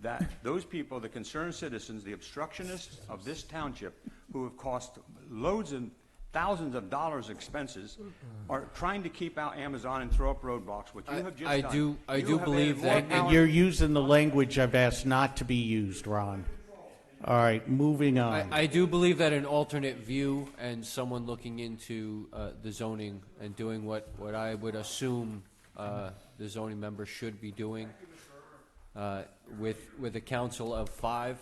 that those people, the concerned citizens, the obstructionists of this township, who have cost loads and thousands of dollars expenses, are trying to keep out Amazon and throw up roadblocks. What you have just I done. do You have believe added more that- And power- you're using the language I've asked not to be used, Ron. All right, moving on. I do believe that an alternate view and someone looking into the zoning and doing what I would assume the zoning member should be doing with a council of 5,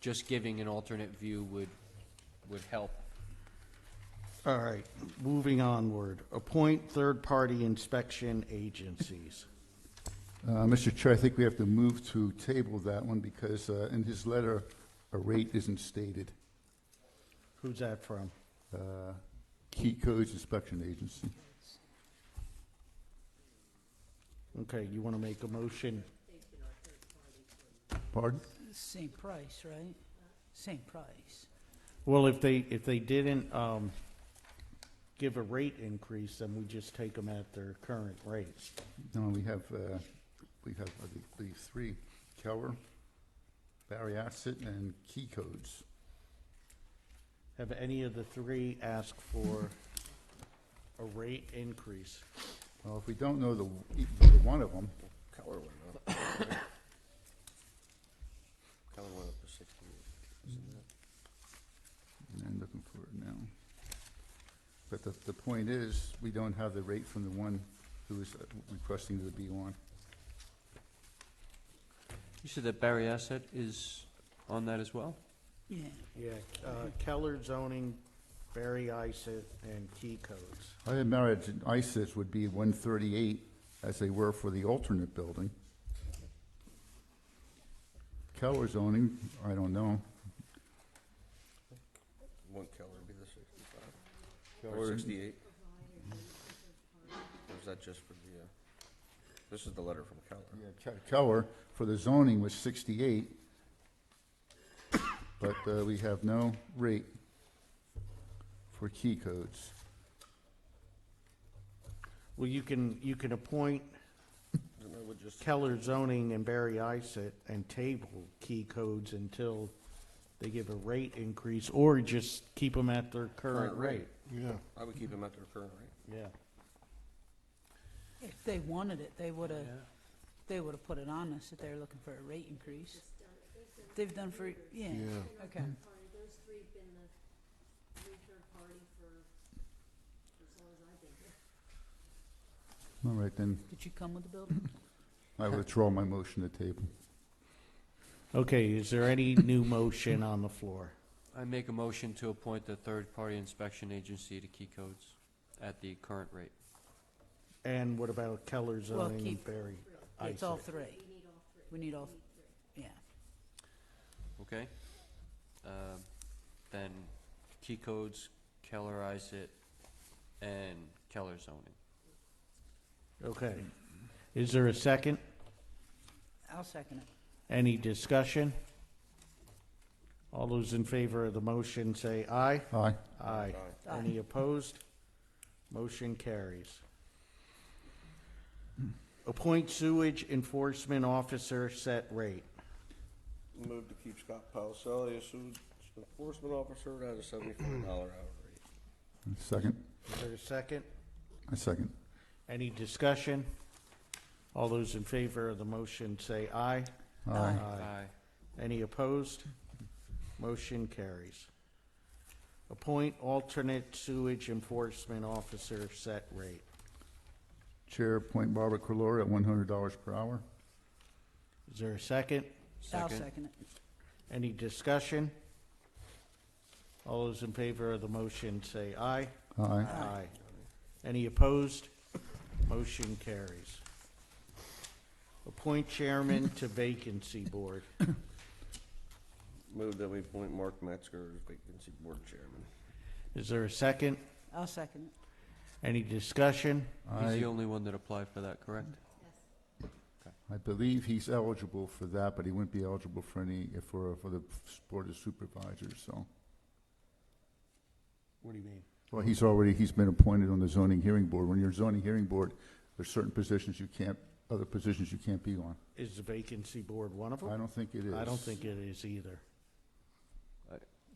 just giving an alternate view would help. All right, moving onward. Appoint third-party inspection agencies. Mr. Chair, I think we have to move to table that one because in his letter, a rate isn't stated. Who's that from? Key Codes Inspection Agency. Okay, you want to make a motion? Pardon? Same price, right? Same price. Well, if they didn't give a rate increase, then we just take them at their current rates. No, we have, I believe, 3. Keller, Barry Asset, and Key Codes. Have any of the 3 asked for a rate increase? Well, if we don't know either one of them, Keller went up. Keller went up to 68, isn't that? I'm looking for it now. But the point is, we don't have the rate from the one who is requesting to be on. You said that Barry Asset is on that as well? Yeah. Yeah, Keller Zoning, Barry Isett, and Key Codes. I had married ISIS would be 138 as they were for the alternate building. Keller zoning, I don't know. Won't Keller be the 65? Or 68? Or is that just for the, this is the letter from Keller. Yeah, Keller for the zoning was 68, but we have no rate for Key Codes. Well, you can appoint Isn't that what just, Keller Zoning and Barry Isett and table Key Codes until they give a rate increase, or just keep them at their current rate. Yeah. I would keep them at their current rate. Yeah. If they wanted it, they would have put it on us if they were looking for a rate increase. They've done for, yeah, okay. Those 3 have been the 3 third party for as long as I've been here. All right, then Did you come with the building? I withdraw my motion to table. Okay, is there any new motion on the floor? I make a motion to appoint the third-party inspection agency to Key Codes at the current rate. And what about Keller Zoning and keep- Barry It's all Isett? 3. We need all, yeah. Okay? Then Key Codes, Keller Isett, and Keller Zoning. Okay. Is there a second? I'll second it. Any discussion? All those in favor of the motion say aye. Aye. Aye. Aye. Aye. Any opposed? Motion carries. Appoint sewage enforcement officer set rate. Move to keep Scott Palicelli as sewage enforcement officer at a $75 hour rate. Second. Is there a second? I second. Any discussion? All those in favor of the motion say aye. Aye. Aye. Any opposed? Motion carries. Appoint alternate sewage enforcement officer set rate. Chair, appoint Barbara Corlora at $100 per hour. Is there a second? I'll Second. second it. Any discussion? All those in favor of the motion say aye. Aye. Aye. Any opposed? Motion carries. Appoint chairman to vacancy board. Move that we appoint Mark Metzger as vacancy board chairman. Is there a second? I'll second it. Any discussion? He's the I only one that applied for that, correct? believe he's eligible for that, but he wouldn't be eligible for any, for the board of supervisors, so. What do you mean? Well, he's been appointed on the zoning hearing board. When you're zoning hearing board, there's certain positions you can't, other positions you can't be on. Is the vacancy board one of I them? don't think it is. I don't think it is either.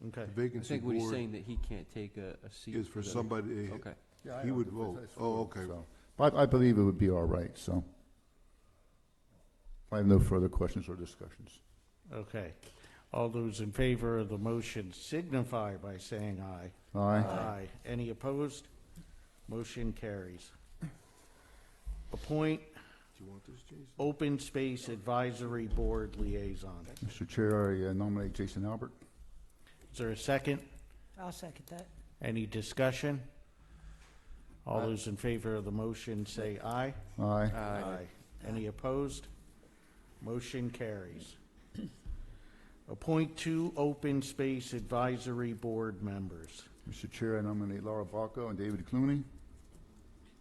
Okay. The I vacancy think what he's board saying that he can't take a seat. is for the- somebody, Okay. Yeah, I he know, would that's- vote. that's Oh, what- okay. so. But I believe it would be all right, so. I have no further questions or discussions. Okay. All those in favor of the motion signify by saying aye. Aye. Aye. Any opposed? Motion carries. Appoint Do you want this, Jason? open space advisory board liaison. Mr. Chair, I nominate Jason Albert. Is there a second? I'll second that. Any discussion? All those in favor of the motion say aye. Aye. Aye. Any opposed? Motion carries. Appoint 2 open space advisory board members. Mr. Chair, I nominate Laura Balco and David Clooney.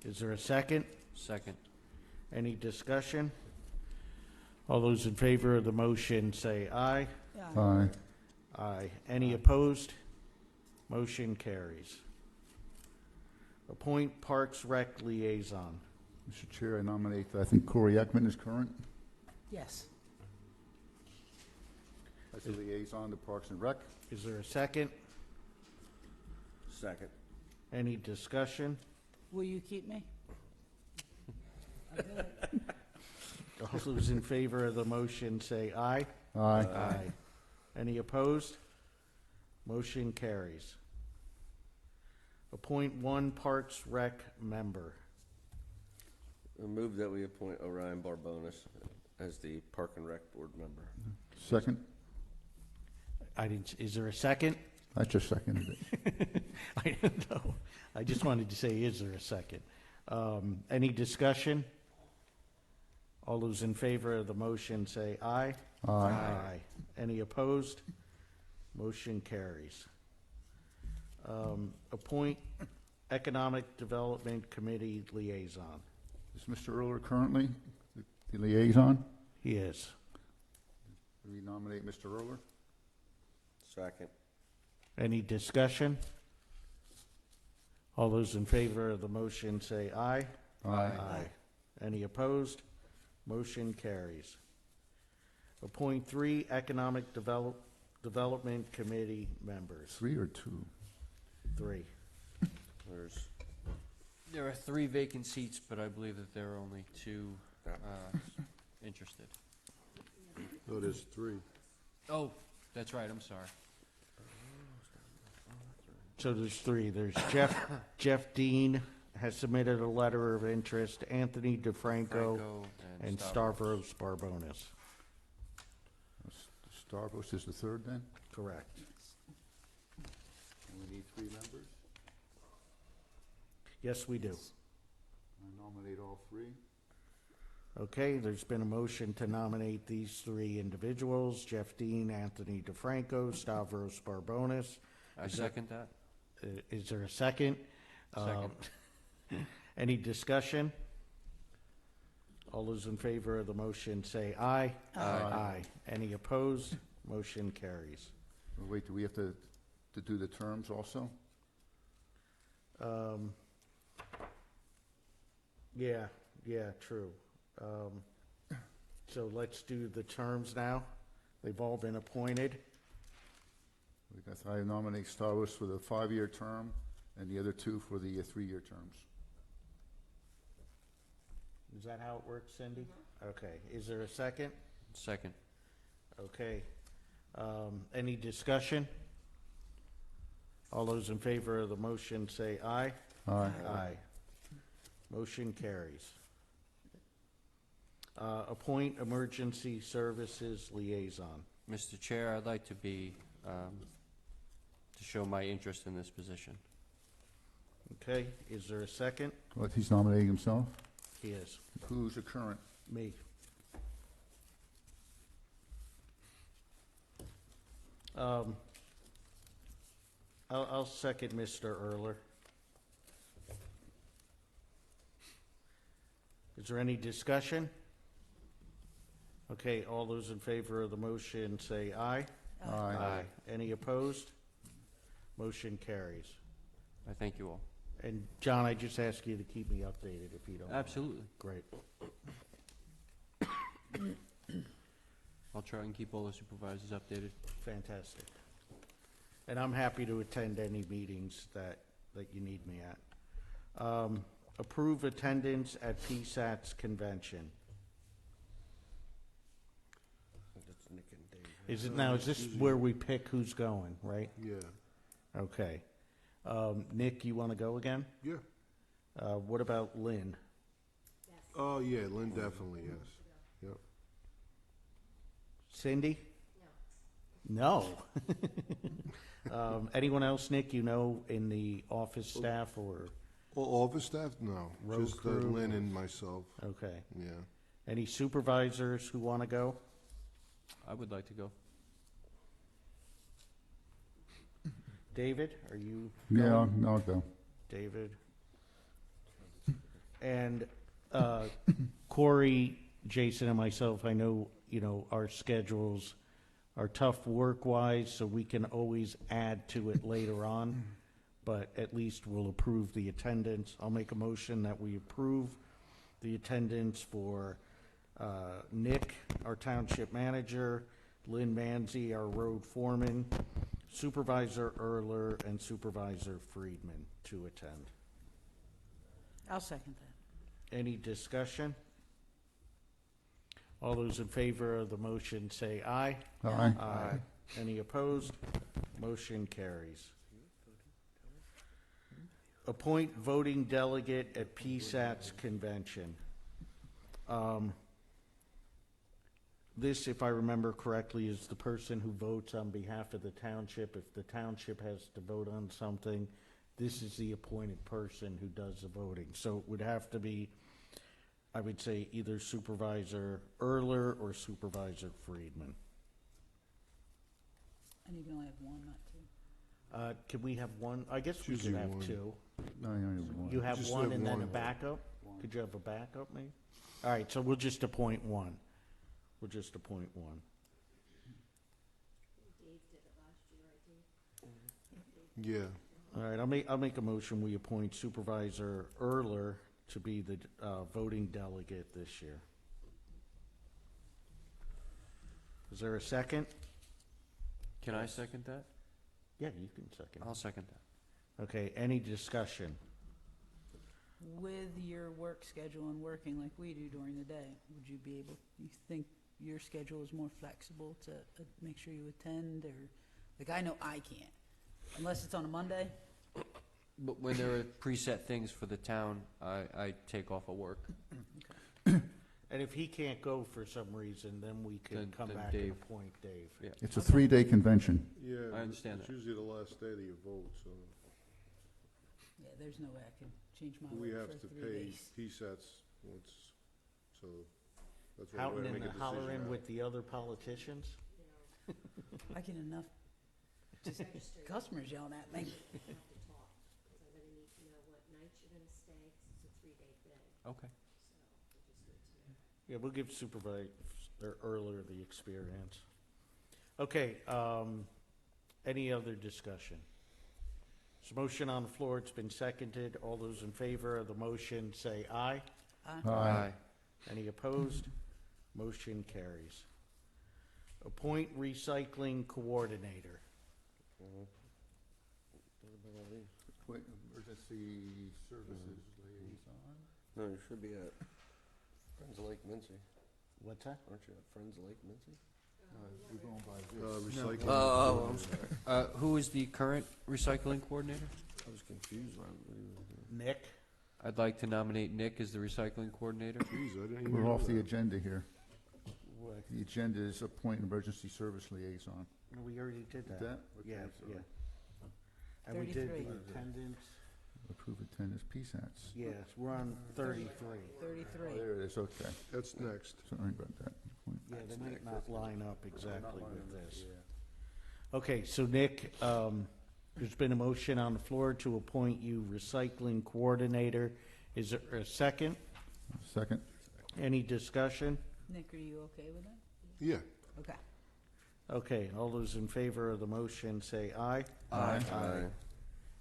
Is there a second? Second. Any discussion? All those in favor of the motion say aye. Aye. Aye. Any opposed? Motion carries. Appoint Parks Rec liaison. Mr. Chair, I nominate, I think Corey Ekman is current Yes. as the liaison to Parks and Rec. Is there a second? Second. Any discussion? Will you keep me? All those in favor of the motion say aye. Aye. Aye. Any opposed? Motion carries. Appoint 1 Parks Rec member. Move that we appoint Orion Barbonis as the Park and Rec Board member. Second? I didn't, is there a second? I just seconded it. I don't know. I just wanted to say, is there a second? Any discussion? All those in favor of the motion say aye. Aye. Any opposed? Motion carries. Appoint Economic Development Committee liaison. Is Mr. Erler currently the liaison? He is. We nominate Mr. Erler. Second. Any discussion? All those in favor of the motion say aye. Aye. Any opposed? Motion carries. Appoint 3 Economic Development Committee members. 3 or 2? 3. There's, There are 3 vacant seats, but I believe that there are only 2 interested. No, there's 3. Oh, that's right, I'm sorry. So there's 3. There's Jeff Dean has submitted a letter of interest, Anthony DeFranco, Franco and Stavros Barbonis. Stavros is the third then? Correct. And we need 3 members? Yes, we do. I nominate all 3. Okay, there's been a motion to nominate these 3 individuals, Jeff Dean, Anthony DeFranco, Stavros Barbonis. I second that. Is there a second? Second. Any discussion? All those in favor of the motion say aye. Aye. Any opposed? Motion carries. Wait, do we have to do the terms also? Yeah, true. So let's do the terms now. They've all been appointed. I nominate Starless for the 5-year term and the other two for the 3-year terms. Is that how it works, Cindy? Okay, is there a second? Second. Okay. Any discussion? All those in favor of the motion say aye. Aye. Aye. Motion carries. Appoint Emergency Services Liaison. Mr. Chair, I'd like to be, to show my interest in this position. Okay, is there a second? What, he's nominating himself? He is. Who's the current? Me. I'll second Mr. Erler. Is there any discussion? Okay, all those in favor of the motion say aye. Aye. Any opposed? Motion carries. I thank you all. And John, I just ask you to keep me updated if you don't mind. Absolutely. Great. I'll try and keep all the supervisors updated. Fantastic. And I'm happy to attend any meetings that you need me at. Approve attendance at PSAT's convention. That's Nick and Dave. Is it now, is this where we pick who's going, right? Yeah, Okay. Nick, you want to go again? yeah. What about Lynn? Yes. Oh, yeah, Lynn definitely, yes. Yep. Cindy? No. No. Anyone else, Nick, you know, in the office staff or, Well, office staff, no. Road Just crew? Lynn and myself, okay. yeah. Any supervisors who want to go? I would like to go. David, are you Yeah, going? I'll go. David? And Corey, Jason, and myself, I know, our schedules are tough work-wise, so we can always add to it later on, but at least we'll approve the attendance. I'll make a motion that we approve the attendance for Nick, our township manager, Lynn Manzi, our road foreman, Supervisor Erler, and Supervisor Friedman to attend. I'll second that. Any discussion? All those in favor of the motion say aye. Aye. Aye. Any opposed? Motion carries. Appoint voting delegate at PSAT's convention. This, if I remember correctly, is the person who votes on behalf of the township. If the township has to vote on something, this is the appointed person who does the voting. So it would have to be, I would say, either Supervisor Erler or Supervisor Friedman. And you can only have one, not two. Can we have one? I guess we Usually could have one. two. No, you only have one. You have Just one have and then a one. backup? Could you have a backup, maybe? All right, so we'll just appoint one. We'll just appoint one. Dave did it last year, I think. Yeah, All right, I'll make a motion, we appoint Supervisor Erler to be the voting delegate this year. Is there a second? Can I second that? Yeah, you can second. I'll second that. Okay, any discussion? With your work schedule and working like we do during the day, would you be able, you think your schedule is more flexible to make sure you attend, or, like, I know I can't, unless it's on a Monday. But when there are preset things for the town, I take off of work. And if he can't go for some reason, then we can Then- come then back and Dave. appoint Dave. Yeah. It's a 3-day convention. yeah. I understand It's that. usually the last day that you vote, so Yeah, there's no way I can change my we work have for to 3 pay days. PSATs once, so that's why we Houghton gotta and make a decision hollering now. with the other politicians? I get enough just Registered. customers yelling at me. I have to talk, because I'm gonna need to know what nights you're gonna stay, 'cause it's a 3-day thing, Okay. so which is good to know. Yeah, we'll give Supervisor Erler the experience. Okay, any other discussion? There's a motion on the floor, it's been seconded. All those in favor of the motion say aye. Aye. Any opposed? Motion carries. Appoint recycling coordinator. Wait, emergency services liaison? No, you should be at Friends of Lake Mincy. What's that? Aren't you at Friends of Lake Mincy? We're going by this. Recycling. Oh, I'm sorry. Who is the current recycling coordinator? I was confused when what he was doing. Nick? I'd like to nominate Nick as the recycling coordinator. Jeez, I didn't even We're know off the that. agenda here. What? The agenda is appoint emergency service liaison. No, we already did that. That? Yeah, Okay, yeah. sorry. And we did 33. the attendance. Approve attendance, PSATs. Yes, we're on 33. 33. Oh, there it is, okay. That's next. Sorry about that. Yeah, they might not line up exactly with this. Okay, so Nick, there's been a motion on the floor to appoint you recycling coordinator. Is there a second? Second? Any discussion? Nick, are you okay with that? Yeah. Okay. Okay, all those in favor of the motion say aye. Aye. Aye.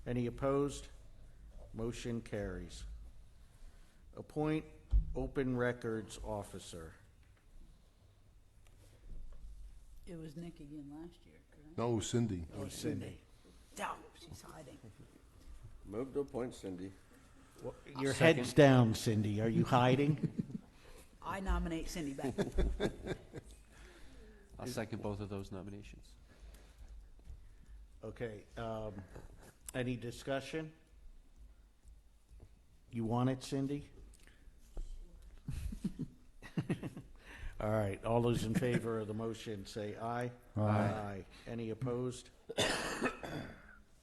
Any opposed? Motion carries. Appoint open records officer. It was Nick again last year, correct? No, Cindy. Oh, Cindy. Oh, she's hiding. Move to appoint Cindy. Your Second. head's down, Cindy. Are you hiding? I nominate Cindy back. I'll second both of those nominations. Okay, any discussion? You want it, Cindy? All right, all those in favor of the motion say aye. Aye. Any opposed?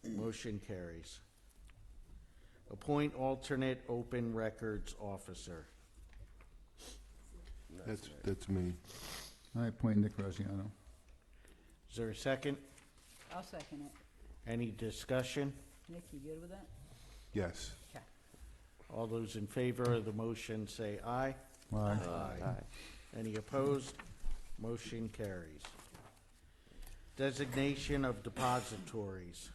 Motion carries. Appoint alternate open records officer. That's me. I appoint Nick Graziano. Is there a second? I'll second it. Any discussion? Nick, you good with that? Yes. Okay. All those in favor of the motion say aye. Aye. Any opposed? Motion carries. Designation of depositories.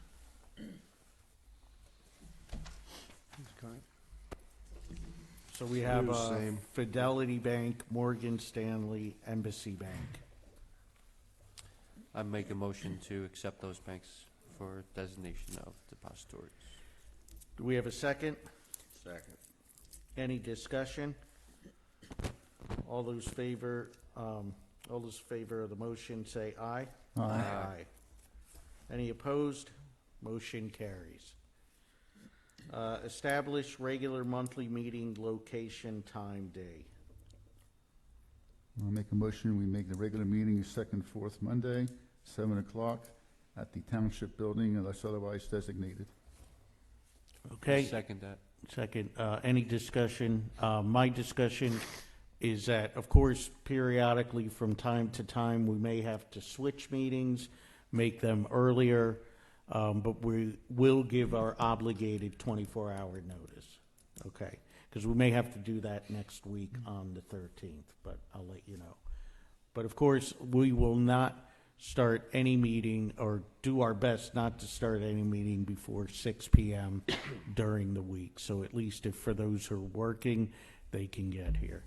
So we have They're the same. Fidelity Bank, Morgan Stanley, Embassy Bank. I make a motion to accept those banks for designation of depositories. Do we have a second? Second. Any discussion? All those favor of the motion say aye. Aye. Any opposed? Motion carries. Establish regular monthly meeting location, time, day. I'll make a motion, we make the regular meeting second, fourth Monday, 7 o'clock at the Township Building unless otherwise designated. Okay? Second that. Second, any discussion? My discussion is that, of course, periodically from time to time, we may have to switch meetings, make them earlier, but we will give our obligated 24-hour notice, okay? Because we may have to do that next week on the 13th, but I'll let you know. But of course, we will not start any meeting or do our best not to start any meeting before 6 p.m. during the week. So at least if for those who are working, they can get here.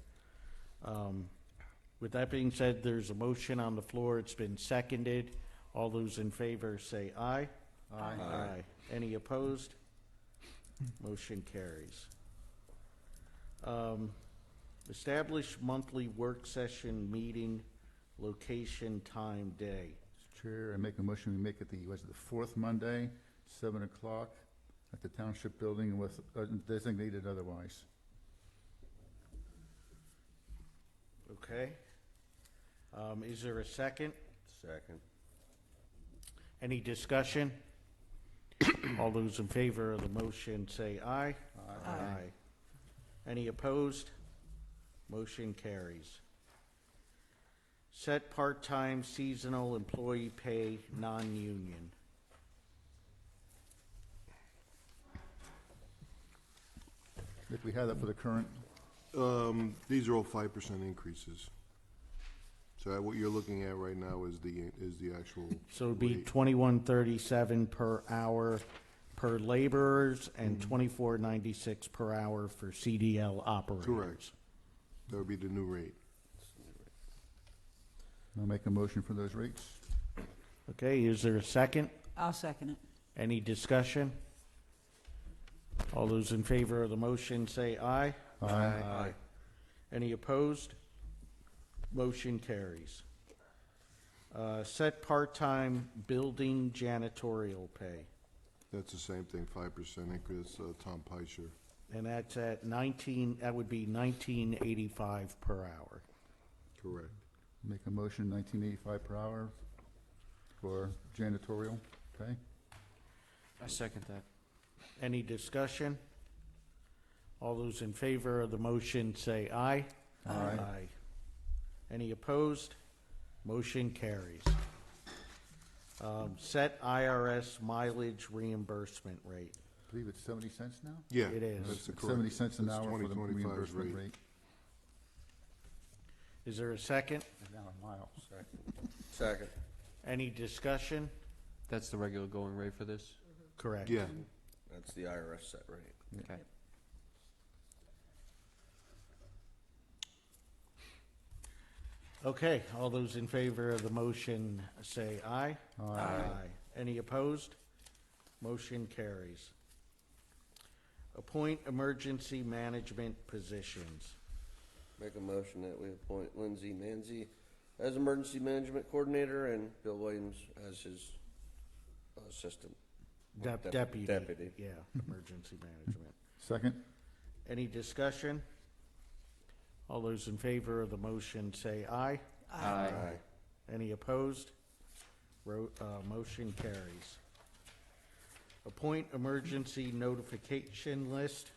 With that being said, there's a motion on the floor. It's been seconded. All those in favor say aye. Aye. Any opposed? Motion carries. Establish monthly work session meeting, location, time, day. Mr. Chair, I make a motion, we make it the fourth Monday, 7 o'clock at the Township Building with designated otherwise. Okay. Is there a second? Second. Any discussion? All those in favor of the motion say aye. Aye. Any opposed? Motion carries. Set part-time seasonal employee pay, non-union. If we have that for the current, These are all 5% increases. So what you're looking at right now is the actual. So it'd be rate. 21.37 per hour, per laborers and $24.96 per hour for CDL operators. Correct. That would be the new rate. I'll make a motion for those rates. Okay, is there a second? I'll second it. Any discussion? All those in favor of the motion say aye. Aye. Any opposed? Motion carries. Set part-time building janitorial pay, That's the same thing, 5% increase, Tom Peischer. and that's at that would be $19.85 per hour. Correct. Make a motion, $19.85 per hour for janitorial pay. I second that. Any discussion? All those in favor of the motion say aye. Aye. Any opposed? Motion carries. Set IRS mileage reimbursement rate. I believe it's 70 cents now? Yeah. It is. That's the It's correct. 70 cents an That's hour for the 2025's reimbursement rate. rate. Is there a second? Now a mile. Second. Any discussion? That's the regular going rate for this? Correct. Yeah. That's the IRS set rate. Okay. Okay, all those in favor of the motion say aye. Aye. Any opposed? Motion carries. Appoint emergency management positions. Make a motion that we appoint Lindsay Manzi as Emergency Management Coordinator and Bill Williams as his assistant. Deputy. Deputy. Yeah, emergency management. Second? Any discussion? All those in favor of the motion say aye. Aye. Any opposed? Motion carries. Appoint emergency notification list.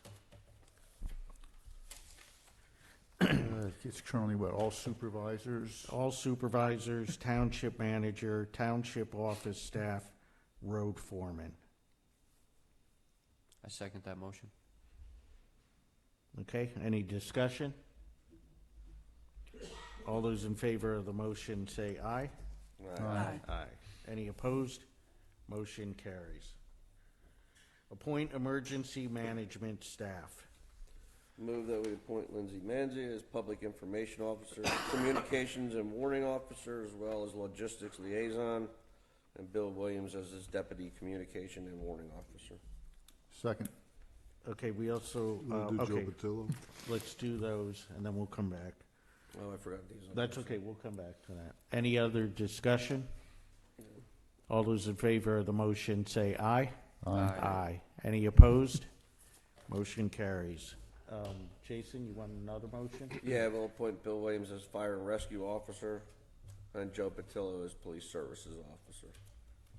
It's currently what, all supervisors? All supervisors, township manager, township office staff, road foreman. I second that motion. Okay, any discussion? All those in favor of the motion say aye. Aye. Aye. Any opposed? Motion carries. Appoint emergency management staff. Move that we appoint Lindsay Manzi as Public Information Officer, Communications and Warning Officer, as well as Logistics Liaison, and Bill Williams as his Deputy Communication and Warning Officer. Second? Okay, we also, We'll do Joe okay, Patillo. let's do those and then we'll come back. Oh, I forgot these. That's okay, we'll come back to that. Any other discussion? All those in favor of the motion say aye. Aye. Any opposed? Motion carries. Jason, you want another motion? Yeah, we'll appoint Bill Williams as Fire and Rescue Officer and Joe Patillo as Police Services Officer.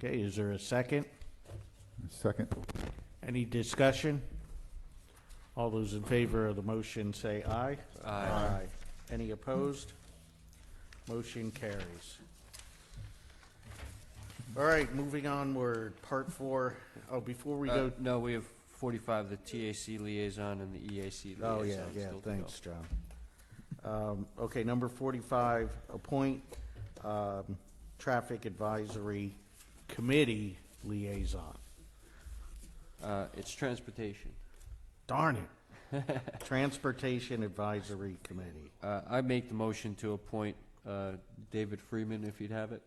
Okay, is there a second? Second? Any discussion? All those in favor of the motion say aye. Aye. Any opposed? Motion carries. All right, moving onward, part 4. Oh, before we go, No, we have 45, the TAC liaison and the EAC liaison. oh, yeah, still to go. thanks, John. Okay, number 45, appoint Traffic Advisory Committee liaison. It's transportation. Darn it. Transportation Advisory Committee. I make the motion to appoint David Freeman, if you'd have it,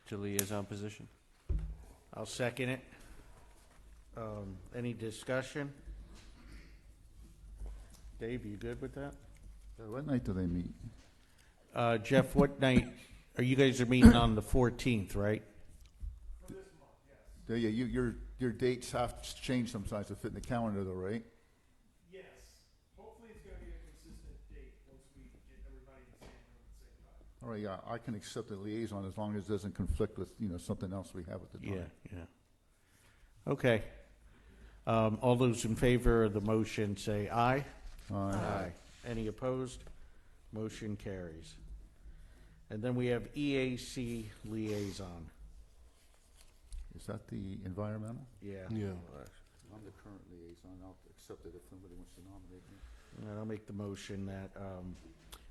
to liaison position. I'll second it. Any discussion? Dave, you good with that? What night do they meet? Jeff, what night, you guys are meeting on the 14th, right? Yeah, your dates have to change sometimes to fit in the calendar though, right? Yes, hopefully it's gonna be a consistent date once we get everybody in the same room at the same time. All right, yeah, I can accept the liaison as long as it doesn't conflict with, something else we have at the time. Yeah. Okay. All those in favor of the motion say aye. Aye. Any opposed? Motion carries. And then we have EAC liaison. Is that the environmental? Yeah. Yeah. I'm the current liaison. I'll accept it if somebody wants to nominate me. And I'll make the motion that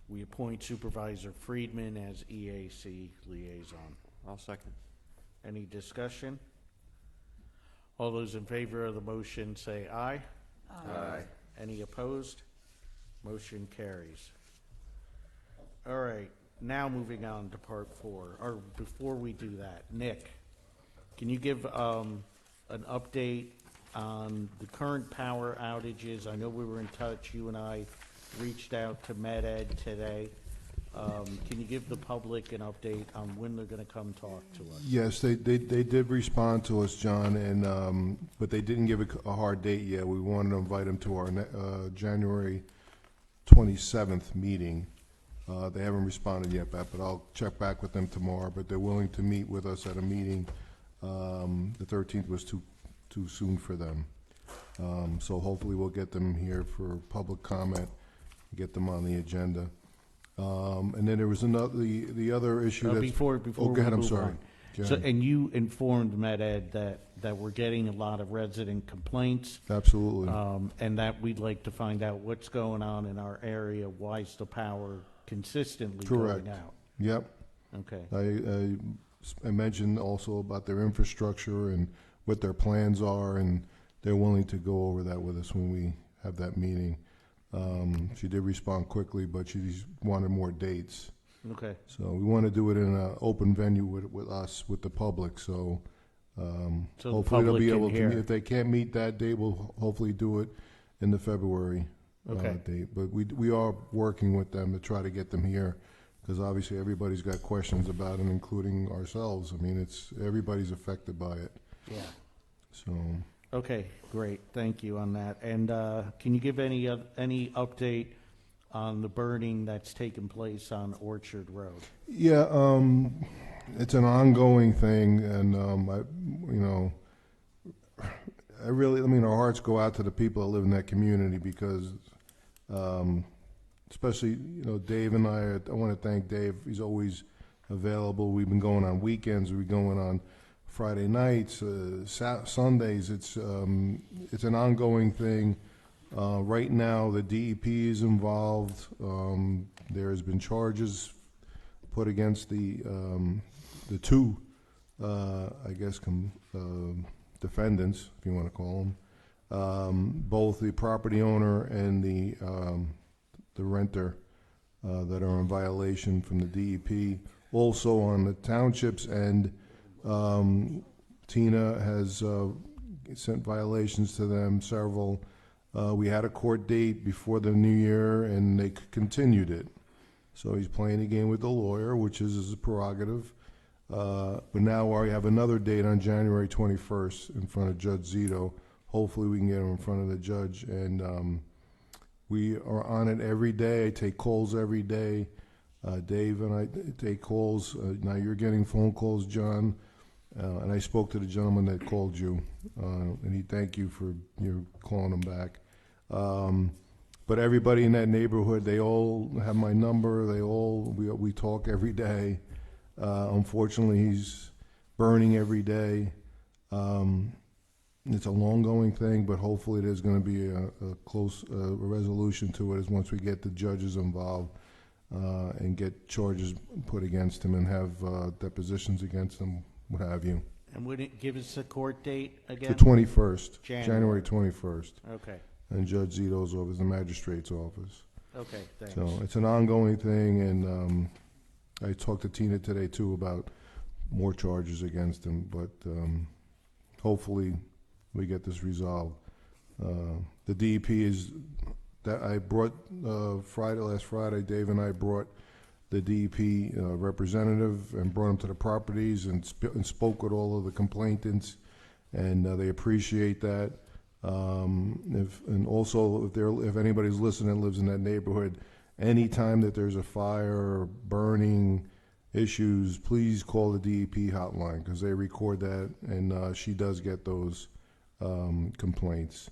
we appoint Supervisor Friedman as EAC liaison. I'll second. Any discussion? All those in favor of the motion say aye. Aye. Any opposed? Motion carries. All right, now moving on to part 4, or before we do that, Nick, can you give an update on the current power outages? I know we were in touch, you and I reached out to Med-Ed today. Can you give the public an update on when they're gonna come talk to us? Yes, they did respond to us, John, and, but they didn't give a hard date yet. We wanted to invite them to our January 27th meeting. They haven't responded yet, but I'll check back with them tomorrow, but they're willing to meet with us at a meeting. The 13th was too soon for them. So hopefully we'll get them here for public comment, get them on the agenda. And then there was the other issue that's... Before Oh, go ahead, I'm we move sorry. on. Go So, ahead. and you informed Med-Ed that we're getting a lot of resident complaints, Absolutely. and that we'd like to find out what's going on in our area, why is the power consistently Correct. going out? Yep. Okay. I mentioned also about their infrastructure and what their plans are, and they're willing to go over that with us when we have that meeting. She did respond quickly, but she wanted more dates. Okay. So we want to do it in an open venue with us, with the public, so So the hopefully they'll public be can able to hear. meet. If they can't meet that date, we'll hopefully do it in the February Okay. date. But we are working with them to try to get them here, because obviously everybody's got questions about it, including ourselves. I mean, everybody's affected by it, Yeah. so. Okay, great. Thank you on that. And can you give any update on the burning that's taken place on Orchard Road? Yeah, it's an ongoing thing, and our hearts go out to the people that live in that community, because, especially, Dave and I want to thank Dave. He's always available. We've been going on weekends. We're going on Friday nights, Sundays. It's an ongoing thing. Right now, the DEP is involved. There has been charges put against the two, defendants, if you want to call them, both the property owner and the renter that are in violation from the DEP. Also on the township's end, Tina has sent violations to them, several. We had a court date before the new year, and they continued it. So he's playing a game with the lawyer, which is his prerogative. But now we have another date on January 21st in front of Judge Zito. Hopefully we can get him in front of the judge. And we are on it every day. I take calls every day. Dave and I take calls. Now you're getting phone calls, John. And I spoke to the gentleman that called you, and he thanked you for you calling him back. But everybody in that neighborhood, they all have my number. We talk every day. Unfortunately, he's burning every day. It's a long-going thing, but hopefully there's going to be a close resolution to it once we get the judges involved and get charges put against him and have depositions against him, what have you. And would it give us a court date The again? 21st, January. January 21st. Okay, And Judge Zito's office, the magistrate's office. okay, thanks. So it's an ongoing thing, and I talked to Tina today too about more charges against him, but hopefully we get this resolved. The DEP is, that I brought last Friday, Dave and I brought the DEP representative and brought him to the properties and spoke with all of the complainants, and they appreciate that. If anybody's listening that lives in that neighborhood, anytime that there's a fire or burning issues, please call the DEP hotline, because they record that, and she does get those complaints,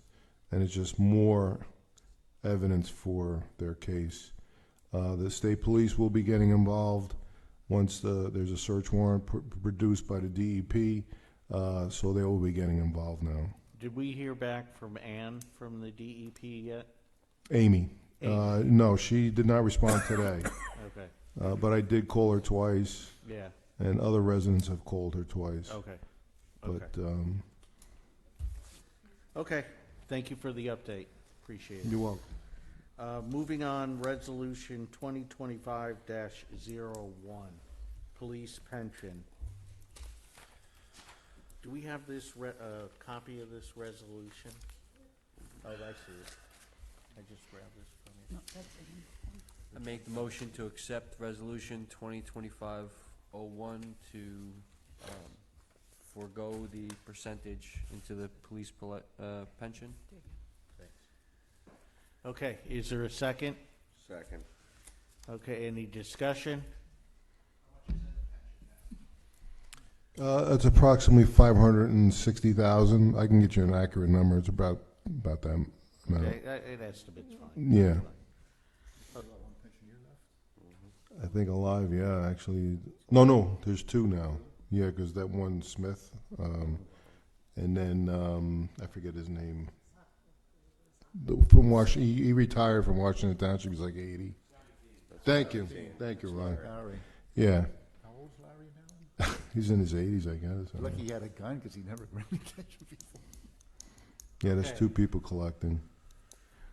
and it's just more evidence for their case. The state police will be getting involved once there's a search warrant produced by the DEP, so they will be getting involved now. Did we hear back from Ann from the DEP yet? Amy. No, she did not respond today. Okay, But I did call her twice, yeah, and other residents have called her twice. okay, But okay. Okay, thank you for the update. Appreciate it. You're welcome. Moving on, Resolution 2025-01, police pension. Do we have this, copy of this resolution? Oh, I see it. I just grabbed this from you. No, that's it. I make the motion to accept Resolution 2025-01 to forego the percentage into the police pension. Okay, is there a second? Second. Okay, any discussion? It's approximately 560,000. I can get you an accurate number. It's about that amount. Okay, it estimate's fine. Yeah. I think alive, yeah, actually. No, there's two now. Yeah, because that one Smith, and then I forget his name. From he retired from Washington Township. He's like 80. Thank you, Ron. Larry. Yeah, How old's Larry now? he's in his 80s, I guess. Lucky he had a gun because he never ran attention before. Yeah, there's Okay. two people collecting.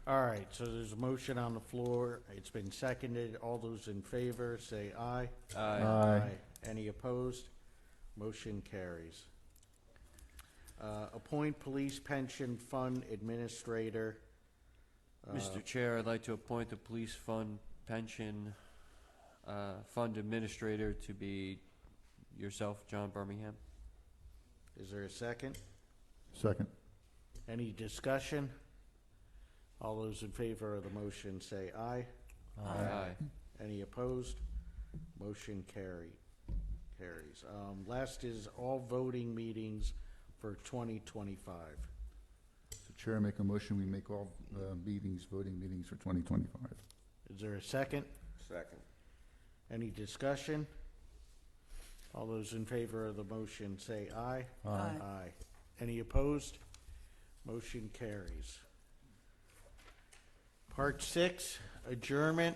All right, so there's a motion on the floor. It's been seconded. All those in favor, say aye. Aye. Any opposed? Motion carries. Appoint police pension fund administrator. Mr. Chair, I'd like to appoint the police fund pension fund administrator to be yourself, John Birmingham. Is there a second? Second. Any discussion? All those in favor of the motion say aye. Aye. Any opposed? Motion carries. Last is all voting meetings for 2025. So Chair, I make a motion, we make all voting meetings for 2025. Is there a second? Second. Any discussion? All those in favor of the motion say aye. Aye. Aye. Any opposed? Motion carries. Part 6, adjournment.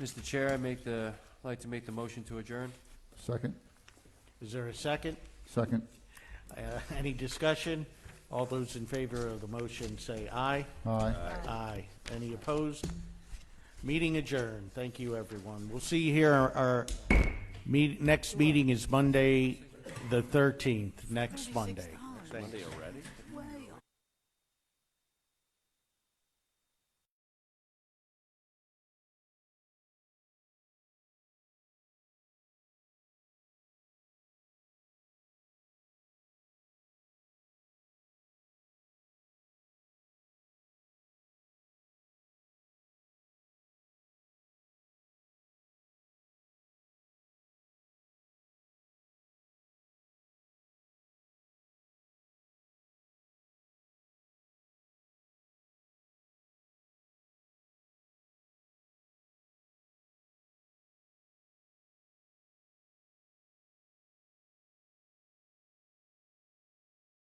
Mr. Chair, like to make the motion to adjourn. Second? Is there a second? Second. Any discussion? All those in favor of the motion say aye. Aye. Aye. Any opposed? Meeting adjourned. Thank you, everyone. We'll see you here. Our next meeting is Monday, the 13th, next Monday. Thank you.